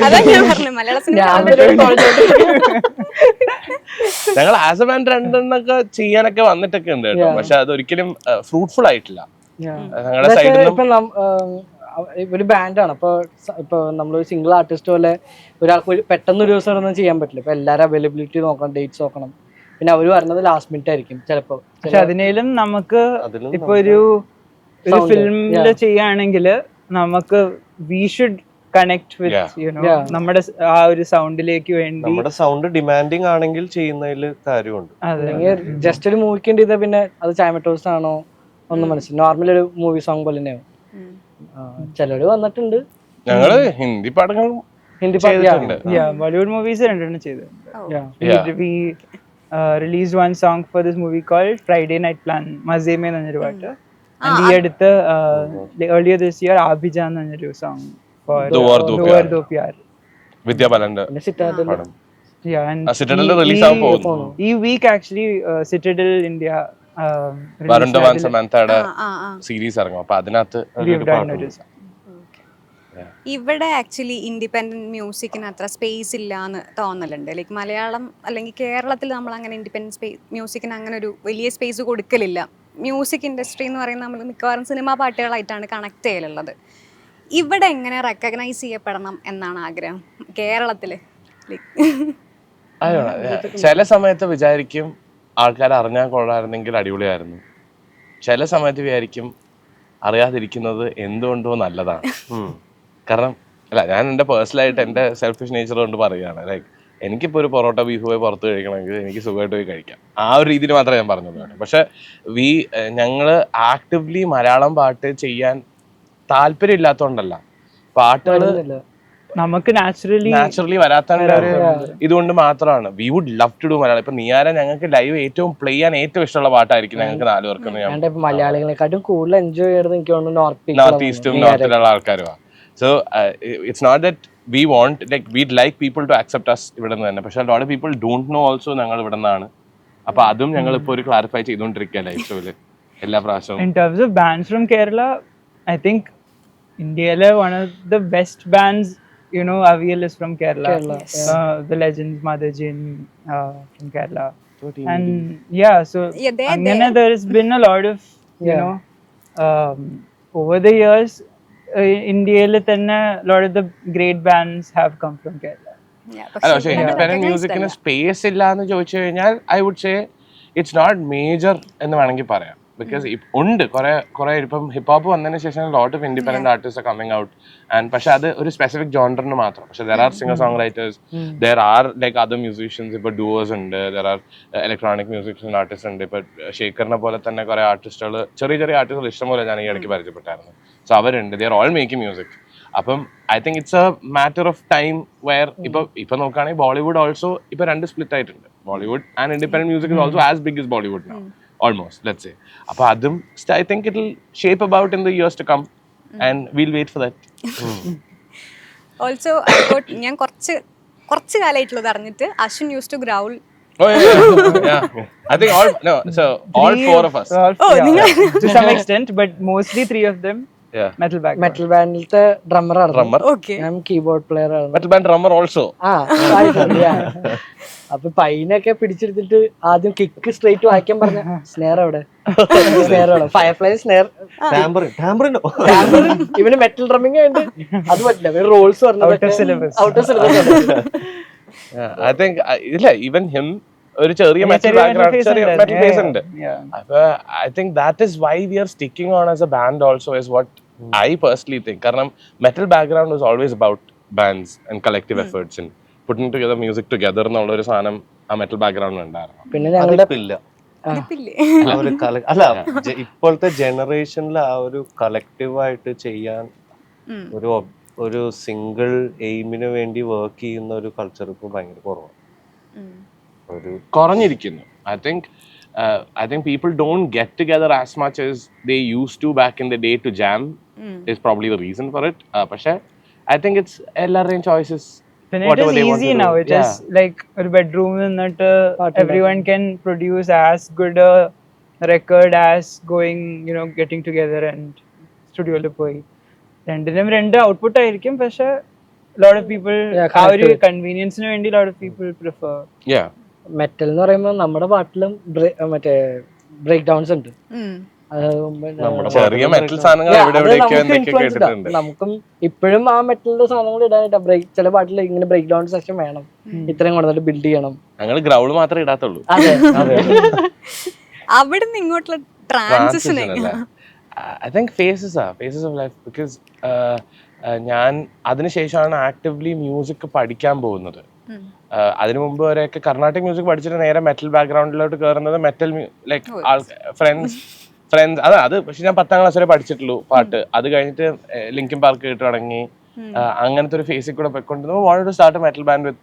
അതാ ഞാൻ പറഞ്ഞു മലയാള സിനിമ ഞങ്ങൾ ആസ് എ ബാൻഡ് 2 എണ്ണൊക്കെ ചെയ്യാനൊക്കെ വന്നിട്ടൊക്കെ ഉണ്ട് കേട്ടോ. പക്ഷെ അതൊരിക്കലും ഫ്രൂട്ട്ഫുൾ ആയിട്ടില്ല ഞങ്ങളുടെ സൈഡിൽ നിന്നും. ഒരു ബാൻഡാണ്. ഇപ്പൊ നമ്മളൊരു സിംഗിൾ ആർട്ടിസ്റ്റ് പോലെ ഒരാൾക്ക് പെട്ടെന്ന് ഒരു ദിവസം ഒന്നും ചെയ്യാൻ പറ്റില്ല. ഇപ്പൊ എല്ലാവരും അവൈലബിലിറ്റി നോക്കണം, ഡേറ്റ്സ് നോക്കണം. പിന്നെ അവര് പറഞ്ഞത് ലാസ്റ്റ് മിനിറ്റ് ആയിരിക്കും ചിലപ്പോ. പക്ഷെ അതിനേലും നമുക്ക് ഇപ്പൊ ഒരു ഫിലിമില് ചെയ്യുകയാണെങ്കിൽ നമുക്ക് we should connect with you know നമ്മുടെ ആ ഒരു സൗണ്ടിലേക്ക് വേണ്ടി. നമ്മുടെ സൗണ്ട് ഡിമാൻഡിങ് ആണെങ്കിൽ ചെയ്യുന്നതിൽ കാര്യമുണ്ട്. ജസ്റ്റ് ഒരു മൂവിക്ക് വേണ്ടി ചെയ്താൽ പിന്നെ അത് ചാമറ്റോസ് ആണോ ഒന്നും മനസ്സിലായി. നോർമൽ ഒരു മൂവി സോങ് പോലെ തന്നെയാവും. ചിലര് വന്നിട്ടുണ്ട്. ഞങ്ങള് ഹിന്ദി പാടങ്ങളും ഹിന്ദി ബോളിവുഡ് മൂവീസ് 2 ചെയ്തിട്ടുണ്ട്. We released one song for this movie called Friday Night Plan, Maze Mein എന്നൊരു പാട്ട്. And ഈ അടുത്ത് earlier this year Abhijan എന്നൊരു song for Duar Do Pyar, വിദ്യാ ബാലന്റെ പടം. Citadel റിലീസ് ആവാൻ പോകുന്നു ഈ week. Actually Citadel India Varun Dhawan സമന്തയുടെ സീരീസ് ഇറങ്ങും. അപ്പൊ അതിനകത്ത് ഇവിടെ ആക്ച്വലി ഇൻഡിപെൻഡന്റ് മ്യൂസിക്കിന് അത്ര സ്പേസ് ഇല്ല എന്ന് തോന്നലുണ്ട്. ലൈക്ക് മലയാളം അല്ലെങ്കിൽ കേരളത്തിൽ നമ്മൾ അങ്ങനെ ഇൻഡിപെൻഡന്റ് മ്യൂസിക്കിന് അങ്ങനെ ഒരു വലിയ സ്പേസ് കൊടുക്കലില്ല. മ്യൂസിക് ഇൻഡസ്ട്രി എന്ന് പറയുന്നത് നമ്മൾ മിക്കവാറും സിനിമാ പാട്ടുകളായിട്ടാണ് കണക്ട് ചെയ്യലുള്ളത്. ഇവിടെ എങ്ങനെ റെക്കഗ്നൈസ് ചെയ്യപ്പെടണം എന്നാണ് ആഗ്രഹം കേരളത്തില്? ചില സമയത്ത് വിചാരിക്കും ആൾക്കാർ അറിഞ്ഞാൽ കൊള്ളായിരുന്നെങ്കിൽ അടിപൊളിയായിരുന്നു. ചില സമയത്ത് വിചാരിക്കും അറിയാതിരിക്കുന്നത് എന്തുകൊണ്ടോ നല്ലതാണ്. കാരണം അല്ല, ഞാൻ എൻ്റെ പേഴ്സണലായിട്ട് എൻ്റെ സെൽഫിഷ് നേച്ചർ കൊണ്ട് പറയുകയാണ്. ലൈക്ക് എനിക്കിപ്പോൾ ഒരു പൊറോട്ട ബീഫ് പോയി പുറത്ത് കഴിക്കണമെങ്കിൽ എനിക്ക് സുഖമായിട്ട് പോയി കഴിക്കാം. ആ ഒരു രീതിയിൽ മാത്രമേ ഞാൻ പറഞ്ഞുള്ളൂ. പക്ഷെ ഞങ്ങൾ ആക്റ്റീവ്ലി മലയാളം പാട്ട് ചെയ്യാൻ താല്പര്യം ഇല്ലാത്തതുകൊണ്ടല്ല, പാട്ടുകൾ നമുക്ക് നാച്ചുറലി വരാത്തതിന്റെ ഒരു ഇതുകൊണ്ട് മാത്രമാണ്. We would love to do Malayalam. ഇപ്പൊ നീയാര ഞങ്ങൾക്ക് ലൈവ് ഏറ്റവും പ്ലേ ചെയ്യാൻ ഏറ്റവും ഇഷ്ടമുള്ള പാട്ടായിരിക്കും ഞങ്ങൾക്ക് 4 പേർക്ക്. മലയാളികളെക്കാട്ടും കൂടുതൽ എൻജോയ് ചെയ്യുന്നത് എനിക്ക് തോന്നുന്നു നോർത്ത് ഈസ്റ്റും നോർത്തിലുള്ള ആൾക്കാരുമാണ്. So it's not that we won't like we'd like people to accept us ഇവിടെ നിന്ന് തന്നെ. പക്ഷെ lot of people don't know also ഞങ്ങൾ ഇവിടെ നിന്നാണ്. അപ്പൊ അതും ഞങ്ങൾ ഇപ്പൊ ഒരു ക്ലാരിഫൈ ചെയ്തുകൊണ്ടിരിക്കുക ലൈവ് ഷോയില് എല്ലാ പ്രാവശ്യവും. In terms of bands from Kerala, I think India's one of the best bands, you know, Avial is from Kerala. Yes. The legends Mother Jin from Kerala. And yeah, so Yeah, they're Angana, there. there has been a lot of, you Yeah. know, over the years, India തന്നെ a lot of the great bands have come from Kerala. Yeah, അല്ല പക്ഷെ ഇത് ഇൻഡിപെൻഡന്റ് recognized മ്യൂസിക്കിന് അല്ല. സ്പേസ് ഇല്ല എന്ന് ചോദിച്ചു കഴിഞ്ഞാൽ I would say it's not major എന്ന് വേണമെങ്കിൽ പറയാം. ബിക്കോസ് ഉണ്ട് കുറെ ഇപ്പം ഹിപ്പ് ഹോപ്പ് വന്നതിന് ശേഷം lot of independent artist coming out and പക്ഷെ അത് ഒരു സ്പെസിഫിക് ജോണ്ടറിന് മാത്രം. പക്ഷെ there are singer song writers, there are like other musicians, ഇപ്പൊ ഡുവേഴ്സ് ഉണ്ട്, there are electronic musician artist ഉണ്ട്. ഇപ്പൊ ഷേഖറിനെ പോലെ തന്നെ കുറെ ആർട്ടിസ്റ്റുകൾ, ചെറിയ ചെറിയ ആർട്ടിസ്റ്റുകൾ ഇഷ്ടംപോലെ ഞാൻ ഈ ഇടയ്ക്ക് പരിചയപ്പെട്ടായിരുന്നു. സോ അവരുണ്ട്, ദർ ഓൾ മേക്കിംഗ് മ്യൂസിക്. അപ്പം I think it's a matter of time where ഇപ്പൊ നോക്കുകയാണെങ്കിൽ ബോളിവുഡ് ഓൾസോ ഇപ്പൊ രണ്ട് സ്പ്ലിറ്റ് ആയിട്ടുണ്ട്. Bollywood and independent music is also as big is Bollywood now almost, let's say. അപ്പൊ അതും I think it'll shape about in the years to come and we'll wait for that. Also ഞാൻ കുറച്ച് കാലമായിട്ടുള്ളത് അറിഞ്ഞിട്ട് Ashwin use to growl. Oh yeah. I think all four of us. To some extent, but mostly three of them Yeah. metal background. Metal ബാൻഡിലത്തെ ഡ്രമ്മറാണ്. Drummer. ഓക്കെ. ഞാൻ കീബോർഡ് പ്ലെയർ ആണ്. Metal band drummer also. അപ്പൊ പൈനൊക്കെ പിടിച്ചെടുത്തിട്ട് ആദ്യം കിക്ക് സ്ട്രേറ്റ് വായിക്കാൻ പറഞ്ഞ സ്നെയർ അവിടെ ഫയർഫ്ലൈ സ്നെയർ ടാമ്പറിനോ ഇവന് മെറ്റൽ ഡ്രമ്മിങ് ഉണ്ട്, അത് പറ്റില്ല. Rolls Out of syllabus. Out of syllabus. Yeah, I think ഇല്ല even him ഒരു ചെറിയ മെറ്റൽ ബാക്ക്ഗ്രൗണ്ട്, ചെറിയ മെറ്റൽ ഫേസ് ഉണ്ട്. അപ്പൊ I think that is why we are sticking on as a band also is what I personally think. കാരണം metal background was always about bands and collective efforts and putting together music together എന്നുള്ള ഒരു സാധനം ആ മെറ്റൽ ബാക്ക്ഗ്രൗണ്ടിൽ ഉണ്ടായിരുന്നു. പിന്നെ ഞങ്ങളുടെ ഇല്ല അടുപ്പില്ലേ? ആ ഒരു അല്ല ഇപ്പോഴത്തെ ജനറേഷനിൽ ആ ഒരു കളക്റ്റീവായിട്ട് ചെയ്യാൻ ഒരു സിംഗിൾ എയിമിന് വേണ്ടി വർക്ക് ചെയ്യുന്ന ഒരു കൾച്ചർ ഇപ്പോൾ ഭയങ്കര കുറവാണ്. ഒരു കുറഞ്ഞിരിക്കുന്നു. I think people don't get together as much as they used to back in the day to jam is probably the reason for it. പക്ഷേ I think it's എല്ലാവരുടെയും choices. Then it Whatever is they want easy to do. now. It is like a bedroom that everyone can produce as good a record as going, you know, getting together and studio le poi. രണ്ടിനും രണ്ട് ഔട്ട്പുട്ട് ആയിരിക്കും, പക്ഷെ lot of people ആ ഒരു കൺവീനിയൻസിന് വേണ്ടി lot of people prefer. Yeah. Metal എന്ന് പറയുമ്പോൾ നമ്മുടെ പാട്ടിലും മറ്റേ ബ്രേക്ക് ഡൗൺസ് ഉണ്ട്. ചെറിയ മെറ്റൽ സാധനങ്ങൾ എവിടെ എവിടെയൊക്കെ കേട്ടിട്ടുണ്ട്. നമുക്കും ഇപ്പോഴും ആ മെറ്റലിന്റെ സാധനങ്ങൾ ഇടാനായിട്ട് ബ്രേക്ക് ചില പാട്ടിൽ ഇങ്ങനെ ബ്രേക്ക് ഡൗൺ സെക്ഷൻ വേണം, ഇത്രയും കൊണ്ടുവന്നിട്ട് ബിൽഡ് ചെയ്യണം. ഞങ്ങൾ ഗ്രൗണ്ട് മാത്രമേ ഇടാത്തുള്ളൂ. അവിടെ നിന്ന് ഇങ്ങോട്ടുള്ള transition I think phases of life because ഞാൻ അതിനുശേഷമാണ് ആക്റ്റീവ്ലി മ്യൂസിക് പഠിക്കാൻ പോകുന്നത്. അതിനു മുമ്പ് വരെയൊക്കെ കർണാട്ടിക് മ്യൂസിക് പഠിച്ചിട്ട് നേരെ മെറ്റൽ ബാക്ക്ഗ്രൗണ്ടിലോട്ട് കയറുന്നത് മെറ്റൽ ലൈക്ക് ഫ്രണ്ട്സ് അത് പക്ഷെ ഞാൻ 10ാം ക്ലാസ് വരെ പഠിച്ചിട്ടുള്ളൂ പാട്ട്. അത് കഴിഞ്ഞിട്ട് ലിങ്കിൻ പാർക്ക് കേട്ട് തുടങ്ങി. അങ്ങനത്തെ ഒരു ഫേസിൽ കൂടെ പോയിക്കൊണ്ടിരുന്നു. Wanted to start metal band with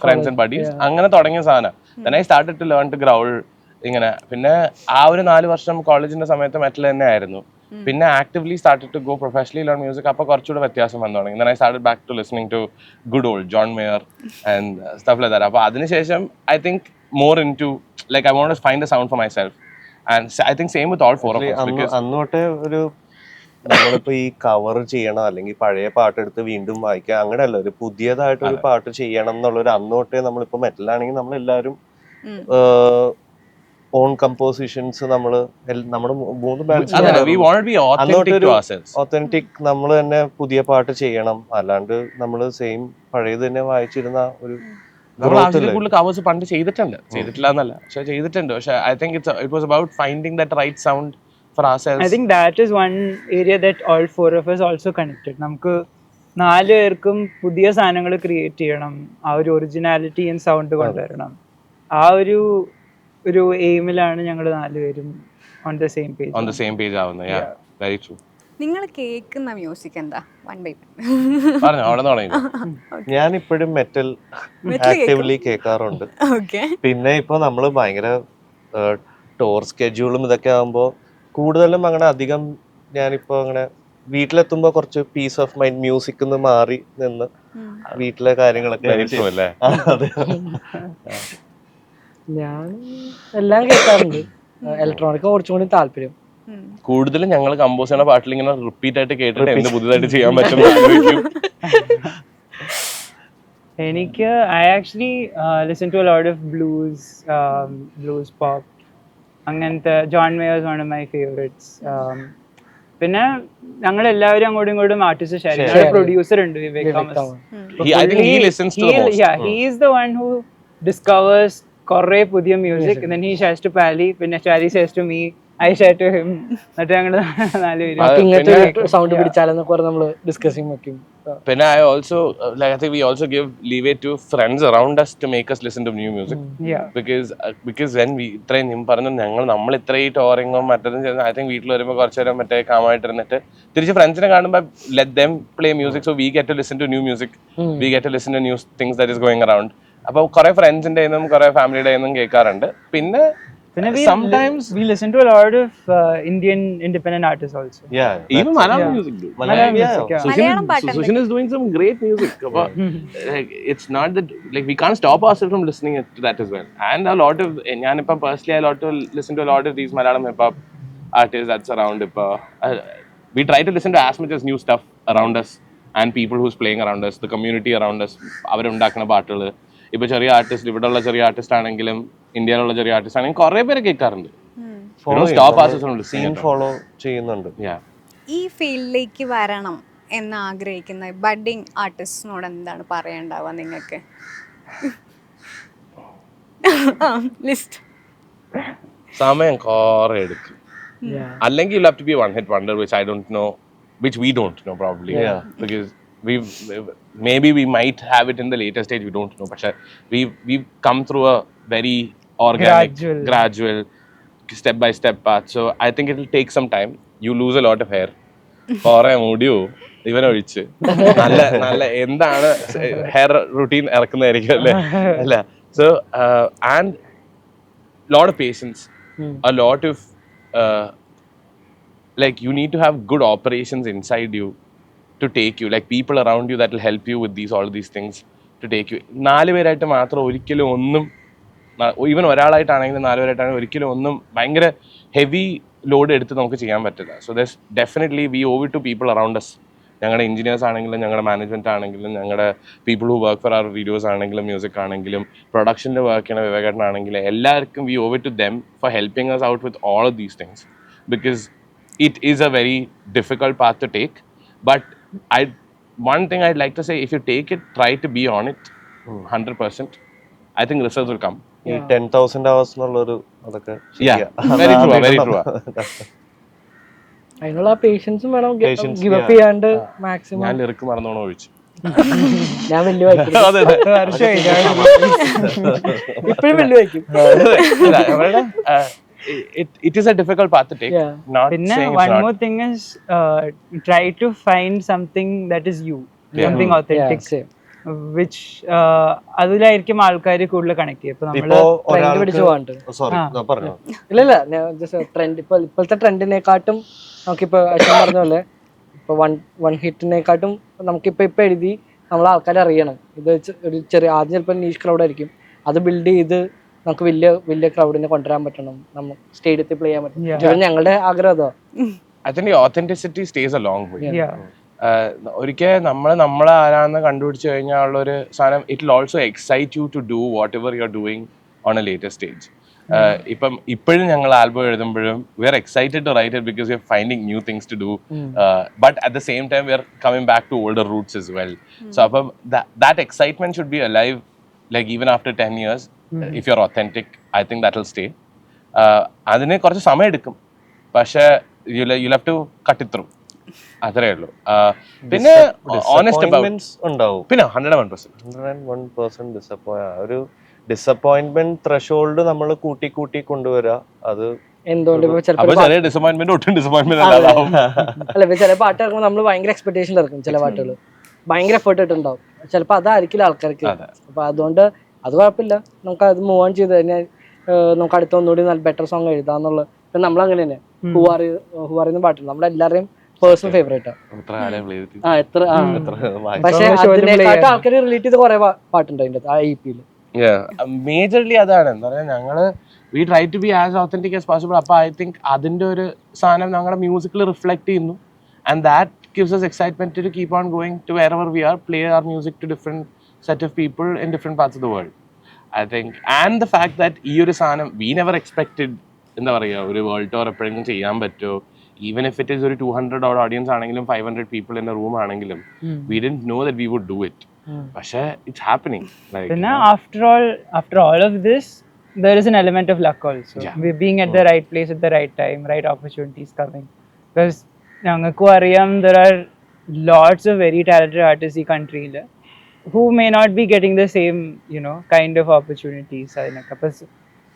friends and buddies. അങ്ങനെ തുടങ്ങിയ സാധനം. then I started to learn to growl ഇങ്ങനെ. പിന്നെ ആ ഒരു 4 വർഷം കോളേജിന്റെ സമയത്ത് മെറ്റൽ തന്നെ ആയിരുന്നു. പിന്നെ actively started to go professionally learn music. അപ്പോൾ കുറച്ചുകൂടെ വ്യത്യാസം വന്നു തുടങ്ങി. then I started back to listening to good old John Mayer and stuff like that. അപ്പോൾ അതിനുശേഷം I think more into like I want to find a sound for myself and I think same with all four of us because അന്ന് തൊട്ടേ ഒരു നമ്മളിപ്പോ ഈ കവർ ചെയ്യണം അല്ലെങ്കിൽ പഴയ പാട്ടെടുത്ത് വീണ്ടും വായിക്കുക അങ്ങനെയല്ല, ഒരു പുതിയതായിട്ട് ഒരു പാട്ട് ചെയ്യണം എന്നുള്ളൊരു അന്ന് തൊട്ടേ നമ്മളിപ്പോ മെറ്റലാണെങ്കിൽ നമ്മളെല്ലാവരും ഓൺ കമ്പോസിഷൻസ് നമ്മുടെ 3 ബാൻഡ്സ് ഒത്തന്റിക് നമ്മൾ തന്നെ പുതിയ പാട്ട് ചെയ്യണം. അല്ലാണ്ട് നമ്മള് സെയിം പഴയത് തന്നെ വായിച്ചിരുന്ന ഒരു നമ്മൾ ആവശ്യത്തിൽ കൂടുതൽ കവേഴ്സ് പണ്ട് ചെയ്തിട്ടില്ല എന്നല്ല, പക്ഷെ ചെയ്തിട്ടുണ്ട്. പക്ഷെ I think it was about finding that right sound for ourselves. I think that is one area that all 4 of us also connected. നമുക്ക് 4 പേർക്കും പുതിയ സാധനങ്ങൾ ക്രിയേറ്റ് ചെയ്യണം, ആ ഒരു ഒറിജിനാലിറ്റി ആൻഡ് സൗണ്ട് കൊണ്ടുവരണം. ആ ഒരു എയിമിലാണ് ഞങ്ങൾ 4 പേരും on the same page ആവുന്നത്. Yeah, very true. നിങ്ങൾ കേൾക്കുന്ന മ്യൂസിക് എന്താ? വൺ ബൈ പറഞ്ഞോ, അവിടെ തുടങ്ങി. ഞാൻ ഇപ്പോഴും മെറ്റൽ ആക്റ്റീവ്ലി കേൾക്കാറുണ്ട്. പിന്നെ ഇപ്പൊ നമ്മള് ഭയങ്കര ടൂർ സ്കെഡ്യൂളും ഇതൊക്കെ ആകുമ്പോ കൂടുതലും അങ്ങനെ അധികം ഞാനിപ്പോ അങ്ങനെ വീട്ടിലെത്തുമ്പോ കുറച്ച് പീസ് ഓഫ് മൈൻഡ് മ്യൂസിക് മാറി നിന്ന് വീട്ടിലെ കാര്യങ്ങളൊക്കെ ഞാൻ എല്ലാം കേൾക്കാറുണ്ട്. ഇലക്ട്രോണിക് കുറച്ചും കൂടി താല്പര്യം. കൂടുതലും ഞങ്ങൾ കമ്പോസ് ചെയ്യുന്ന പാട്ടിൽ ഇങ്ങനെ റിപ്പീറ്റ് ആയിട്ട് കേട്ടിട്ട് എന്ത് പുതുതായിട്ട് ചെയ്യാൻ പറ്റും എനിക്ക് I actually listen to a lot of blues, blues pop. അങ്ങനത്തെ John Mayer is one of my favorites. പിന്നെ ഞങ്ങൾ എല്ലാവരും അങ്ങോട്ടും ഇങ്ങോട്ടും ആർട്ടിസ്റ്റ് ഷെയർ പ്രൊഡ്യൂസർ ഉണ്ട് Vivek Thomas. I think he listens to the most. Yeah, he is the one who discovers കുറേ പുതിയ music. then he shares to Pally, പിന്നെ Charlie shares to me, I share to him. എന്നിട്ട് ഞങ്ങൾ നാലുപേരും ബാക്കി ഇങ്ങനത്തെ സൗണ്ട് പിടിച്ചാലെന്നൊക്കെ പറഞ്ഞ് നമ്മള് ഡിസ്കസിങ് വെക്കും. പിന്നെ I also like I think we also give leeway to friends around us to make us listen to new music. Yeah. because when we ഇത്രയും പറഞ്ഞു നമ്മൾ ഇത്രയും ടോറിങ്ങും മറ്റതും ചെയ്യുന്ന I think വീട്ടിൽ വരുമ്പോൾ കുറച്ച് നേരം മറ്റേ കാമായിട്ടിരുന്നിട്ട് തിരിച്ച് ഫ്രണ്ട്സിനെ കാണുമ്പോൾ let them play music so we get to listen to new music. We get to listen to new things that is going around. അപ്പോൾ കുറെ ഫ്രണ്ട്സിന്റെ നിന്നും കുറെ ഫാമിലിയുടെ നിന്നും കേൾക്കാറുണ്ട്. പിന്നെ sometimes we listen to a lot of Indian independent artists also. even Malayalam music do. Malayalam music, yeah. Malayalam പാട്ടുണ്ട്. Sushin is doing some great music. Like, it's not that like we can't stop ourselves from listening to that as well. And a lot of ഞാനിപ്പം personally I lot to listen to a lot of these Malayalam hip hop artists that's around we try to listen to as much as new stuff around us and people who's playing around us, the community around us, അവരുണ്ടാക്കുന്ന പാട്ടുകൾ. ഇപ്പൊ ചെറിയ ആർട്ടിസ്റ്റ് ഇവിടെയുള്ള ചെറിയ ആർട്ടിസ്റ്റ് ആണെങ്കിലും ഇന്ത്യയിലുള്ള ചെറിയ ആർട്ടിസ്റ്റ് ആണെങ്കിലും കുറെ പേര് കേൾക്കാറുണ്ട്. സീൻ ഫോളോ ചെയ്യുന്നുണ്ട്. ഈ ഫീൽഡിലേക്ക് വരണം എന്ന് ആഗ്രഹിക്കുന്ന ബഡ്ഡിങ് ആർട്ടിസ്റ്റിനോട് എന്താണ് പറയേണ്ടാവുക നിങ്ങൾക്ക്? ലിസ്റ്റ് സമയം കുറെ എടുക്കും. അല്ലെങ്കിൽ you have to be one hit wonder, which I don't know, which we don't know probably. Because maybe we might have it in the later stage, we don't know, but we've come through a very organic gradual step by step path, so I think it will take some time. You lose a lot of hair കുറെ മുടിയോ ഇവനൊഴിച്ച് നല്ല നല്ല എന്താണ് ഹെയർ റുട്ടീൻ ഇറക്കുന്നതായിരിക്കും അല്ലേ അല്ല. So and lot of patience, a lot of like you need to have good operations inside you to take you, like people around you that will help you with all these things to take you. 4 പേരായിട്ട് മാത്രം ഒരിക്കലും ഒന്നും, ഈവൻ ഒരാളായിട്ടാണെങ്കിലും 4 പേരായിട്ടാണെങ്കിൽ ഒരിക്കലും ഒന്നും ഭയങ്കര ഹെവി ലോഡ് എടുത്ത് നമുക്ക് ചെയ്യാൻ പറ്റില്ല. So thus definitely we owe it to people around us. ഞങ്ങളുടെ എഞ്ചിനീയേഴ്സ് ആണെങ്കിലും ഞങ്ങളുടെ മാനേജ്മെന്റ് ആണെങ്കിലും ഞങ്ങളുടെ people who work for our videos ആണെങ്കിലും മ്യൂസിക് ആണെങ്കിലും പ്രൊഡക്ഷനിൽ വർക്ക് ചെയ്യുന്ന വിവേകേട്ടനാണെങ്കിലും എല്ലാവർക്കും we owe it to them for helping us out with all of these things because it is a very difficult path to take. But one thing I'd like to say, if you take it, try to be on it 100%. I think results will come. ഈ 10,000 hours എന്നുള്ളൊരു അതൊക്കെ very true. അതിനുള്ള പേഷ്യൻസും വേണം, Patience, ഗിവ് അപ്പ് ചെയ്യാണ്ട് മാക്സിമം. ഞാൻ ലിറിക്ക് മറന്നോണം ഒഴിച്ചു. ഞാൻ വലിയ വായിക്കും, ഇപ്പഴും വലിയ വായിക്കും. It is a difficult path to take. Not പിന്നെ saying one it's not. more thing is try to find something that is you, something authentic, which അതിലായിരിക്കും ആൾക്കാർ കൂടുതൽ കണക്ട് ചെയ്യും. ഇപ്പൊ നമ്മള് ട്രെൻഡ് പിടിച്ചു പോകാണ്ട്. സോറി പറഞ്ഞോ. ഇല്ല ട്രെൻഡ് ഇപ്പോഴത്തെ ട്രെൻഡിനെക്കാട്ടും നമുക്കിപ്പോ അച്ഛൻ പറഞ്ഞ പോലെ ഇപ്പൊ വൺ ഹിറ്റിനെക്കാട്ടും നമുക്കിപ്പോ എഴുതി നമ്മളെ ആൾക്കാരെ അറിയണം. ഇത് ഒരു ചെറിയ ആദ്യം ചിലപ്പോൾ നീഷ് ക്രൗഡ് ആയിരിക്കും, അത് ബിൽഡ് ചെയ്ത് നമുക്ക് വലിയ ക്രൗഡിനെ കൊണ്ടുവരാൻ പറ്റണം, നമ്മൾ സ്റ്റേഡിയത്തിൽ പ്ലേ ചെയ്യാൻ പറ്റണം. ഞങ്ങളുടെ ആഗ്രഹം അതാ. I think the authenticity stays a long way. ഒരിക്കൽ നമ്മളെ ആരാന്ന് കണ്ടുപിടിച്ച് കഴിഞ്ഞാൽ ഉള്ളൊരു സാധനം, it will also excite you to do what ever you are doing on a later stage. ഇപ്പോഴും ഞങ്ങൾ ആൽബം എഴുതുമ്പോഴും we are excited to write it because we are finding new things to do, but at the same time we are coming back to older roots as well. So അപ്പം that excitement should be alive, like even after 10 years. If you're authentic, I think that will stay. അതിന് കുറച്ച് സമയം എടുക്കും, പക്ഷേ you'll have to cut it through. അത്രേ ഉള്ളൂ. പിന്നെ ഓണസ്റ്റ് ഉണ്ടാവും. പിന്നെ 101% ഒരു ഡിസപ്പോയിന്റ്മെന്റ് ത്രെഷോൾഡ് നമ്മൾ കൂട്ടി കൊണ്ടുവരാ. അത് എന്തുകൊണ്ട് ചെറിയ ഡിസപ്പോയിന്റ്മെന്റ് ഒട്ടും ഡിസപ്പോയിന്റ്മെന്റ് അല്ലാതാവും. അല്ല, ചില പാട്ട് ഇറക്കുമ്പോൾ നമ്മൾ ഭയങ്കര എക്സ്പെക്ടേഷൻ ഇറക്കും, ചില പാട്ടുകൾ ഭയങ്കര എഫേർട്ട് ഇട്ടുണ്ടാവും, ചിലപ്പോൾ അതായിരിക്കില്ല ആൾക്കാർക്ക്. അപ്പൊ അതുകൊണ്ട് അത് കുഴപ്പമില്ല, നമുക്ക് അത് മൂവ് ഓൺ ചെയ്ത് കഴിഞ്ഞാൽ നമുക്ക് അടുത്ത ഒന്നുകൂടി നല്ല ബെറ്റർ സോങ് എഴുതാന്നുള്ള. ഇപ്പൊ നമ്മളങ്ങനെ തന്നെ ഹുവാറിന്ന് പാട്ടുണ്ട്, നമ്മളെല്ലാവരുടെയും പേഴ്സണൽ ഫേവറേറ്റ് ആണ്. പക്ഷെ അതിനെക്കാട്ടും ആൾക്കാർ റിലേറ്റ് ചെയ്ത് കുറെ പാട്ടുണ്ട് അതിന്റെ ആ EP-ല്. മേജർലി അതാണ് എന്താ പറയാ, ഞങ്ങള് we try to be as authentic as possible. അപ്പോൾ I think അതിൻ്റെ ഒരു സാധനം ഞങ്ങളുടെ മ്യൂസിക്കിൽ റിഫ്ലക്ട് ചെയ്യുന്നു, and that gives us excitement to keep on going to wherever we are, play our music to different set of people in different parts of the world. I think, and the fact that ഈ ഒരു സാധനം we never expected, എന്താ പറയുക, ഒരു വേൾഡ് ടൂർ എപ്പോഴെങ്കിലും ചെയ്യാൻ പറ്റുമോ, even if it is ഒരു 200 odd audience ആണെങ്കിലും 500 people in a room ആണെങ്കിലും, we didn't know that we would do it. പക്ഷേ it's happening. Like, Then after all of this, there is an element of luck also. Yeah. We're being at the right place at the right time, right opportunities coming. Because ഞങ്ങൾക്കും അറിയാം, there are lots of very talented artists ഈ countryയിൽ who may not be getting the same, kind of opportunities.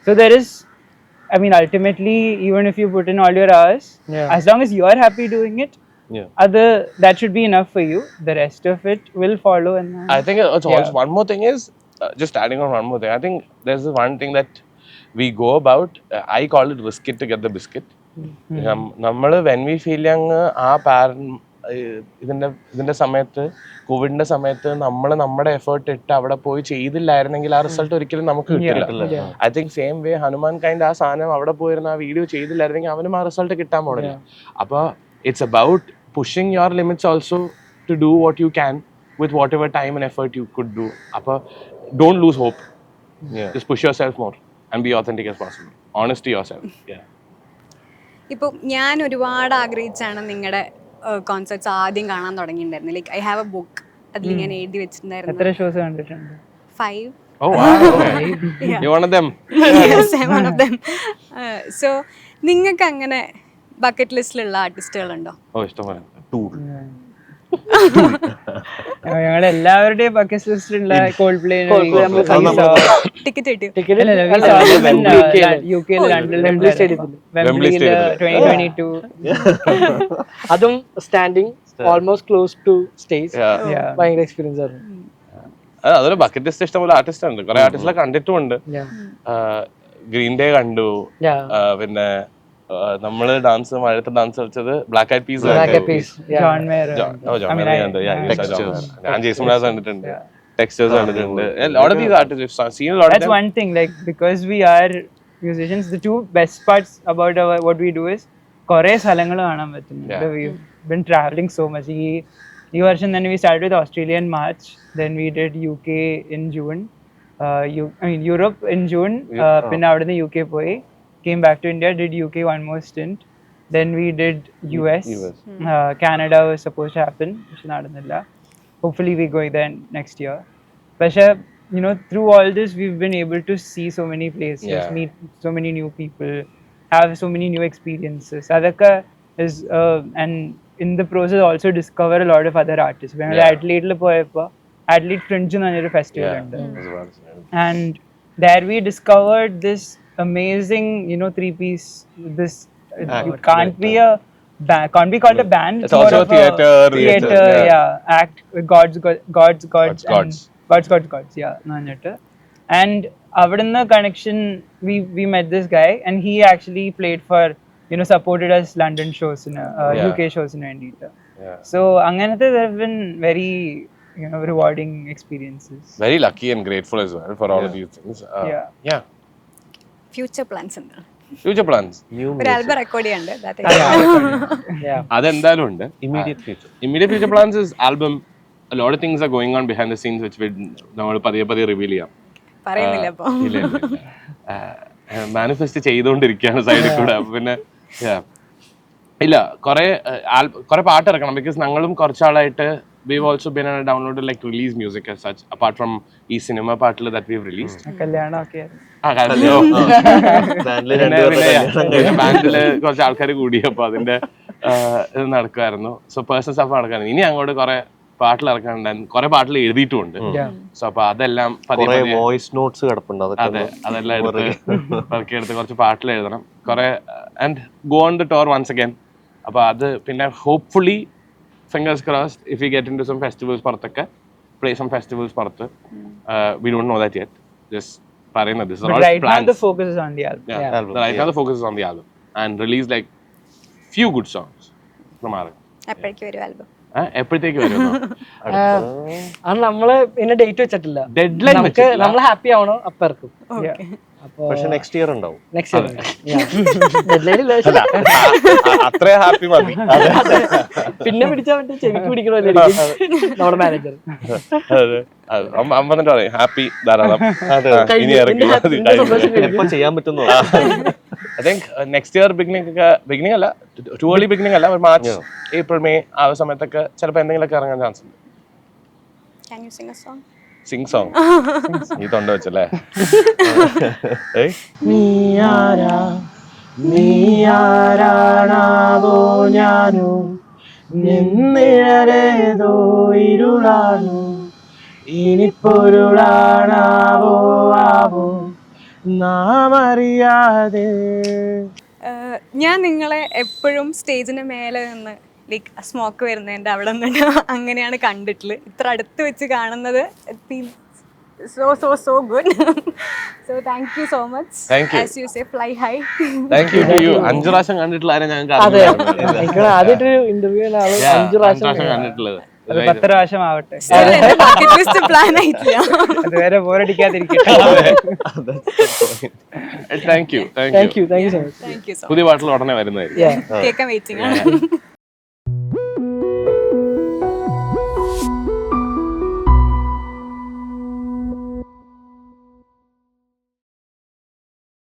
So there is, I mean, ultimately, even if you put in all your hours, as long as you are happy doing it, that should be enough for you. The rest of it will follow. And I think it's also one more thing is, just adding on one more thing, I think there's this one thing that we go about, I call it risk it to get the biscuit. നമ്മൾ when we feel young, ആ ഇതിന്റെ സമയത്ത്, കോവിഡിന്റെ സമയത്ത് നമ്മൾ നമ്മുടെ എഫേർട്ട് ഇട്ട് അവിടെ പോയി ചെയ്തില്ലായിരുന്നെങ്കിൽ ആ റിസൾട്ട് ഒരിക്കലും നമുക്ക് കിട്ടില്ല. I think same way Hanuman kind ആ സാധനം അവിടെ പോയിരുന്ന ആ വീഡിയോ ചെയ്തില്ലായിരുന്നെങ്കിൽ അവനും ആ റിസൾട്ട് കിട്ടാൻ പോണില്ല. അപ്പോൾ it's about pushing your limits also to do what you can with whatever time and effort you could do. Appa, don't lose hope. Just push yourself more and be authentic as possible. Honest to yourself. ഇപ്പോൾ ഞാൻ ഒരുപാട് ആഗ്രഹിച്ചാണ് നിങ്ങളുടെ കോൺസെർട്ട്സ് ആദ്യം കാണാൻ തുടങ്ങിയിട്ടുണ്ടായിരുന്നു. Like I have a book, അതിൽ ഞാൻ എഴുതി വെച്ചിട്ടുണ്ടായിരുന്നു. എത്ര ഷോസ് കണ്ടിട്ടുണ്ട്? 5. Oh wow. Okay. You're one of them. Yes, I'm one of them. So നിങ്ങൾക്ക് അങ്ങനെ ബക്കറ്റ് ലിസ്റ്റിലുള്ള ആർട്ടിസ്റ്റുകളുണ്ടോ? Oh, ഇഷ്ടംപോലെ. Tool. ഞങ്ങളുടെ എല്ലാവരുടെയും ബക്കറ്റ് ലിസ്റ്റിലുള്ള കോൾപ്ലേ ടിക്കറ്റ് കിട്ടിയോ? UK വെംബ്ലി സ്റ്റേഡിയത്തിൽ 2022. അതും standing almost close to stage. ഭയങ്കര എക്സ്പീരിയൻസ് ആയിരുന്നു. അതൊരു ബക്കറ്റ് ലിസ്റ്റ് ഇഷ്ടംപോലെ ആർട്ടിസ്റ്റ് ഉണ്ട്, കുറെ ആർട്ടിസ്റ്റിലെ കണ്ടിട്ടുമുണ്ട്. ഗ്രീൻ ഡേ കണ്ടു, പിന്നെ നമ്മള് മഴയത്തെ ഡാൻസ് കളിച്ചത് ബ്ലാക്ക് ഐഡ് പീസ്, ജോൺ മേയർ, ഞാൻ ജേസൺ ബ്രാസ് കണ്ടിട്ടുണ്ട്, ടെക്സ്റ്റേഴ്സ് കണ്ടിട്ടുണ്ട്. That's one thing, like, because we are musicians, the two best parts about what we do is കുറെ സ്ഥലങ്ങൾ കാണാൻ പറ്റുന്നുണ്ട്. We've been traveling so much. ഈ വർഷം തന്നെ we started with Australia in March, then we did UK in June, Europe in June, പിന്നെ അവിടുന്ന് UK പോയി, came back to India, did UK one more stint, then we did US. Canada was supposed to happen, പക്ഷെ നടന്നില്ല. Hopefully we going there next year. പക്ഷെ through all this we've been able to see so many places, meet so many new people, have so many new experiences. Adakka is and in the process also discover a lot of other artists. When Adelaide la poyappo, Adelaide Fringe nu പറഞ്ഞൊരു ഫെസ്റ്റിവൽ ഉണ്ട്, and there we discovered this amazing 3-piece, this can't be called a band, it's also a theater, act, gods nannittu. And avadunna connection, we met this guy, and he actually played for supported us London shows in UK shows in India. So anganathe there have been very rewarding experiences. Very lucky and grateful as well for all of these things. Future plans എന്താണ്? ഫ്യൂച്ചർ പ്ലാൻസ് ഒരു ആൽബം റെക്കോർഡ് ചെയ്യണ്ട്. അതെന്തായാലും ഉണ്ട്. Immediate future plans is album. A lot of things are going on behind the scenes which നമ്മൾ പതിയെ റിവീൽ ചെയ്യാം. പറയുന്നില്ല അപ്പൊ? മാനിഫെസ്റ്റ് ചെയ്തുകൊണ്ടിരിക്കുകയാണ് സൈഡിൽ കൂടെ. പിന്നെ ഇല്ല, കുറെ പാട്ട് ഇറക്കണം. ബിക്കോസ് ഞങ്ങളും കുറച്ചാളായിട്ട് we've also been on a downloaded like release music as such, apart from ഈ സിനിമ പാട്ടിൽ that we've released. കല്യാണമൊക്കെ ബാൻഡില് കുറച്ച് ആൾക്കാർ കൂടി, അപ്പൊ അതിന്റെ ഇത് നടക്കുമായിരുന്നു. സോ പേഴ്സണൽ സ്റ്റഫ് നടക്കായിരുന്നു. ഇനി അങ്ങോട്ട് കുറെ പാട്ടിൽ ഇറക്കാനുണ്ടായിരുന്നു, കുറെ പാട്ടിൽ എഴുതിയിട്ടുമുണ്ട്. സോ അപ്പൊ അതെല്ലാം വോയിസ് നോട്ട്സ് കിടപ്പുണ്ട്. അതെ, അതെല്ലാം എടുത്ത് കുറച്ച് പാട്ടിൽ എഴുതണം കുറെ, and go on the tour once again. അപ്പൊ അത് പിന്നെ hopefully fingers crossed, if we get into some festivals പുറത്തൊക്കെ, play some festivals പുറത്ത്. We don't know that yet. Just പറയുന്നത്, this is all right plans. Now the focus is on the album. Right now the focus is on the album and release like few good songs from our. എപ്പോഴേക്ക് വരും ആൽബം? എപ്പോഴത്തേക്ക് വരും? അത് നമ്മള് പിന്നെ ഡേറ്റ് വെച്ചിട്ടില്ല. ഡെഡ്ലൈൻ നമ്മൾ ഹാപ്പി ആവണോ അപ്പൊ ഇറക്കും. അപ്പോൾ പക്ഷെ നെക്സ്റ്റ് ഇയർ ഉണ്ടാവും. നെക്സ്റ്റ് ഡെഡ്ലൈൻ ഇല്ല പക്ഷേ അത്രേ ഹാപ്പി മതി. പിന്നെ പിടിച്ചാൽ മറ്റേ ചെവിക്ക് പിടിക്കണമല്ലോ നമ്മുടെ മാനേജർ. അമ്മ എന്നിട്ട് പറയും ഹാപ്പി ധാരാളം, അതെ. ഇനി ഇറക്കി മതി. എപ്പോ ചെയ്യാൻ പറ്റുന്നു. I think next year beginning അല്ല, ടു ഏർലി ബിഗിനിങ് അല്ല, മാർച്ച് ഏപ്രിൽ മെയ് ആ സമയത്തൊക്കെ ചിലപ്പോൾ എന്തെങ്കിലുമൊക്കെ ഇറങ്ങാൻ ചാൻസ് ഉണ്ട്. Can you sing a song? Singh song നീ തൊണ്ട വെച്ചല്ലേ? നീയാരാണാവോ ഞാനോ നിന്നിഴലേതോ ഇരുളാണോ ഇനി പൊരുളാണാവോ ആവോ നാം അറിയാതെ. ഞാൻ നിങ്ങളെ എപ്പോഴും സ്റ്റേജിന് മേലെ നിന്ന് ലൈക്ക് സ്മോക്ക് വരുന്നതിൻ്റെ അവിടെ നിന്നിട്ട് അങ്ങനെയാണ് കണ്ടിട്ടുള്ളത്. ഇത്ര അടുത്ത് വെച്ച് കാണുന്നത് so good. So thank you so much. Thank you. As you say, fly high. Thank you to you. 5 പ്രാവശ്യം കണ്ടിട്ടുള്ള ആരും ഞങ്ങൾക്ക് അതെ അറിയില്ല. ആദ്യമായിട്ടൊരു ഇന്റർവ്യൂ ആണ് ആള് 5 പ്രാവശ്യം കണ്ടിട്ടുള്ളത്. അത് 10 പ്രാവശ്യം ആവട്ടെ, Still എൻ്റെ bucket list plan ആയിട്ടില്ല. അതുവരെ ബോറടിക്കാതിരിക്കട്ടെ. Thank you thank you so much. Thank you so much. പുതിയ പാട്ടിൽ ഉടനെ വരുന്നതായിരിക്കും. Yeah. കേൾക്കാൻ വെയിറ്റിംഗ് ആണ്.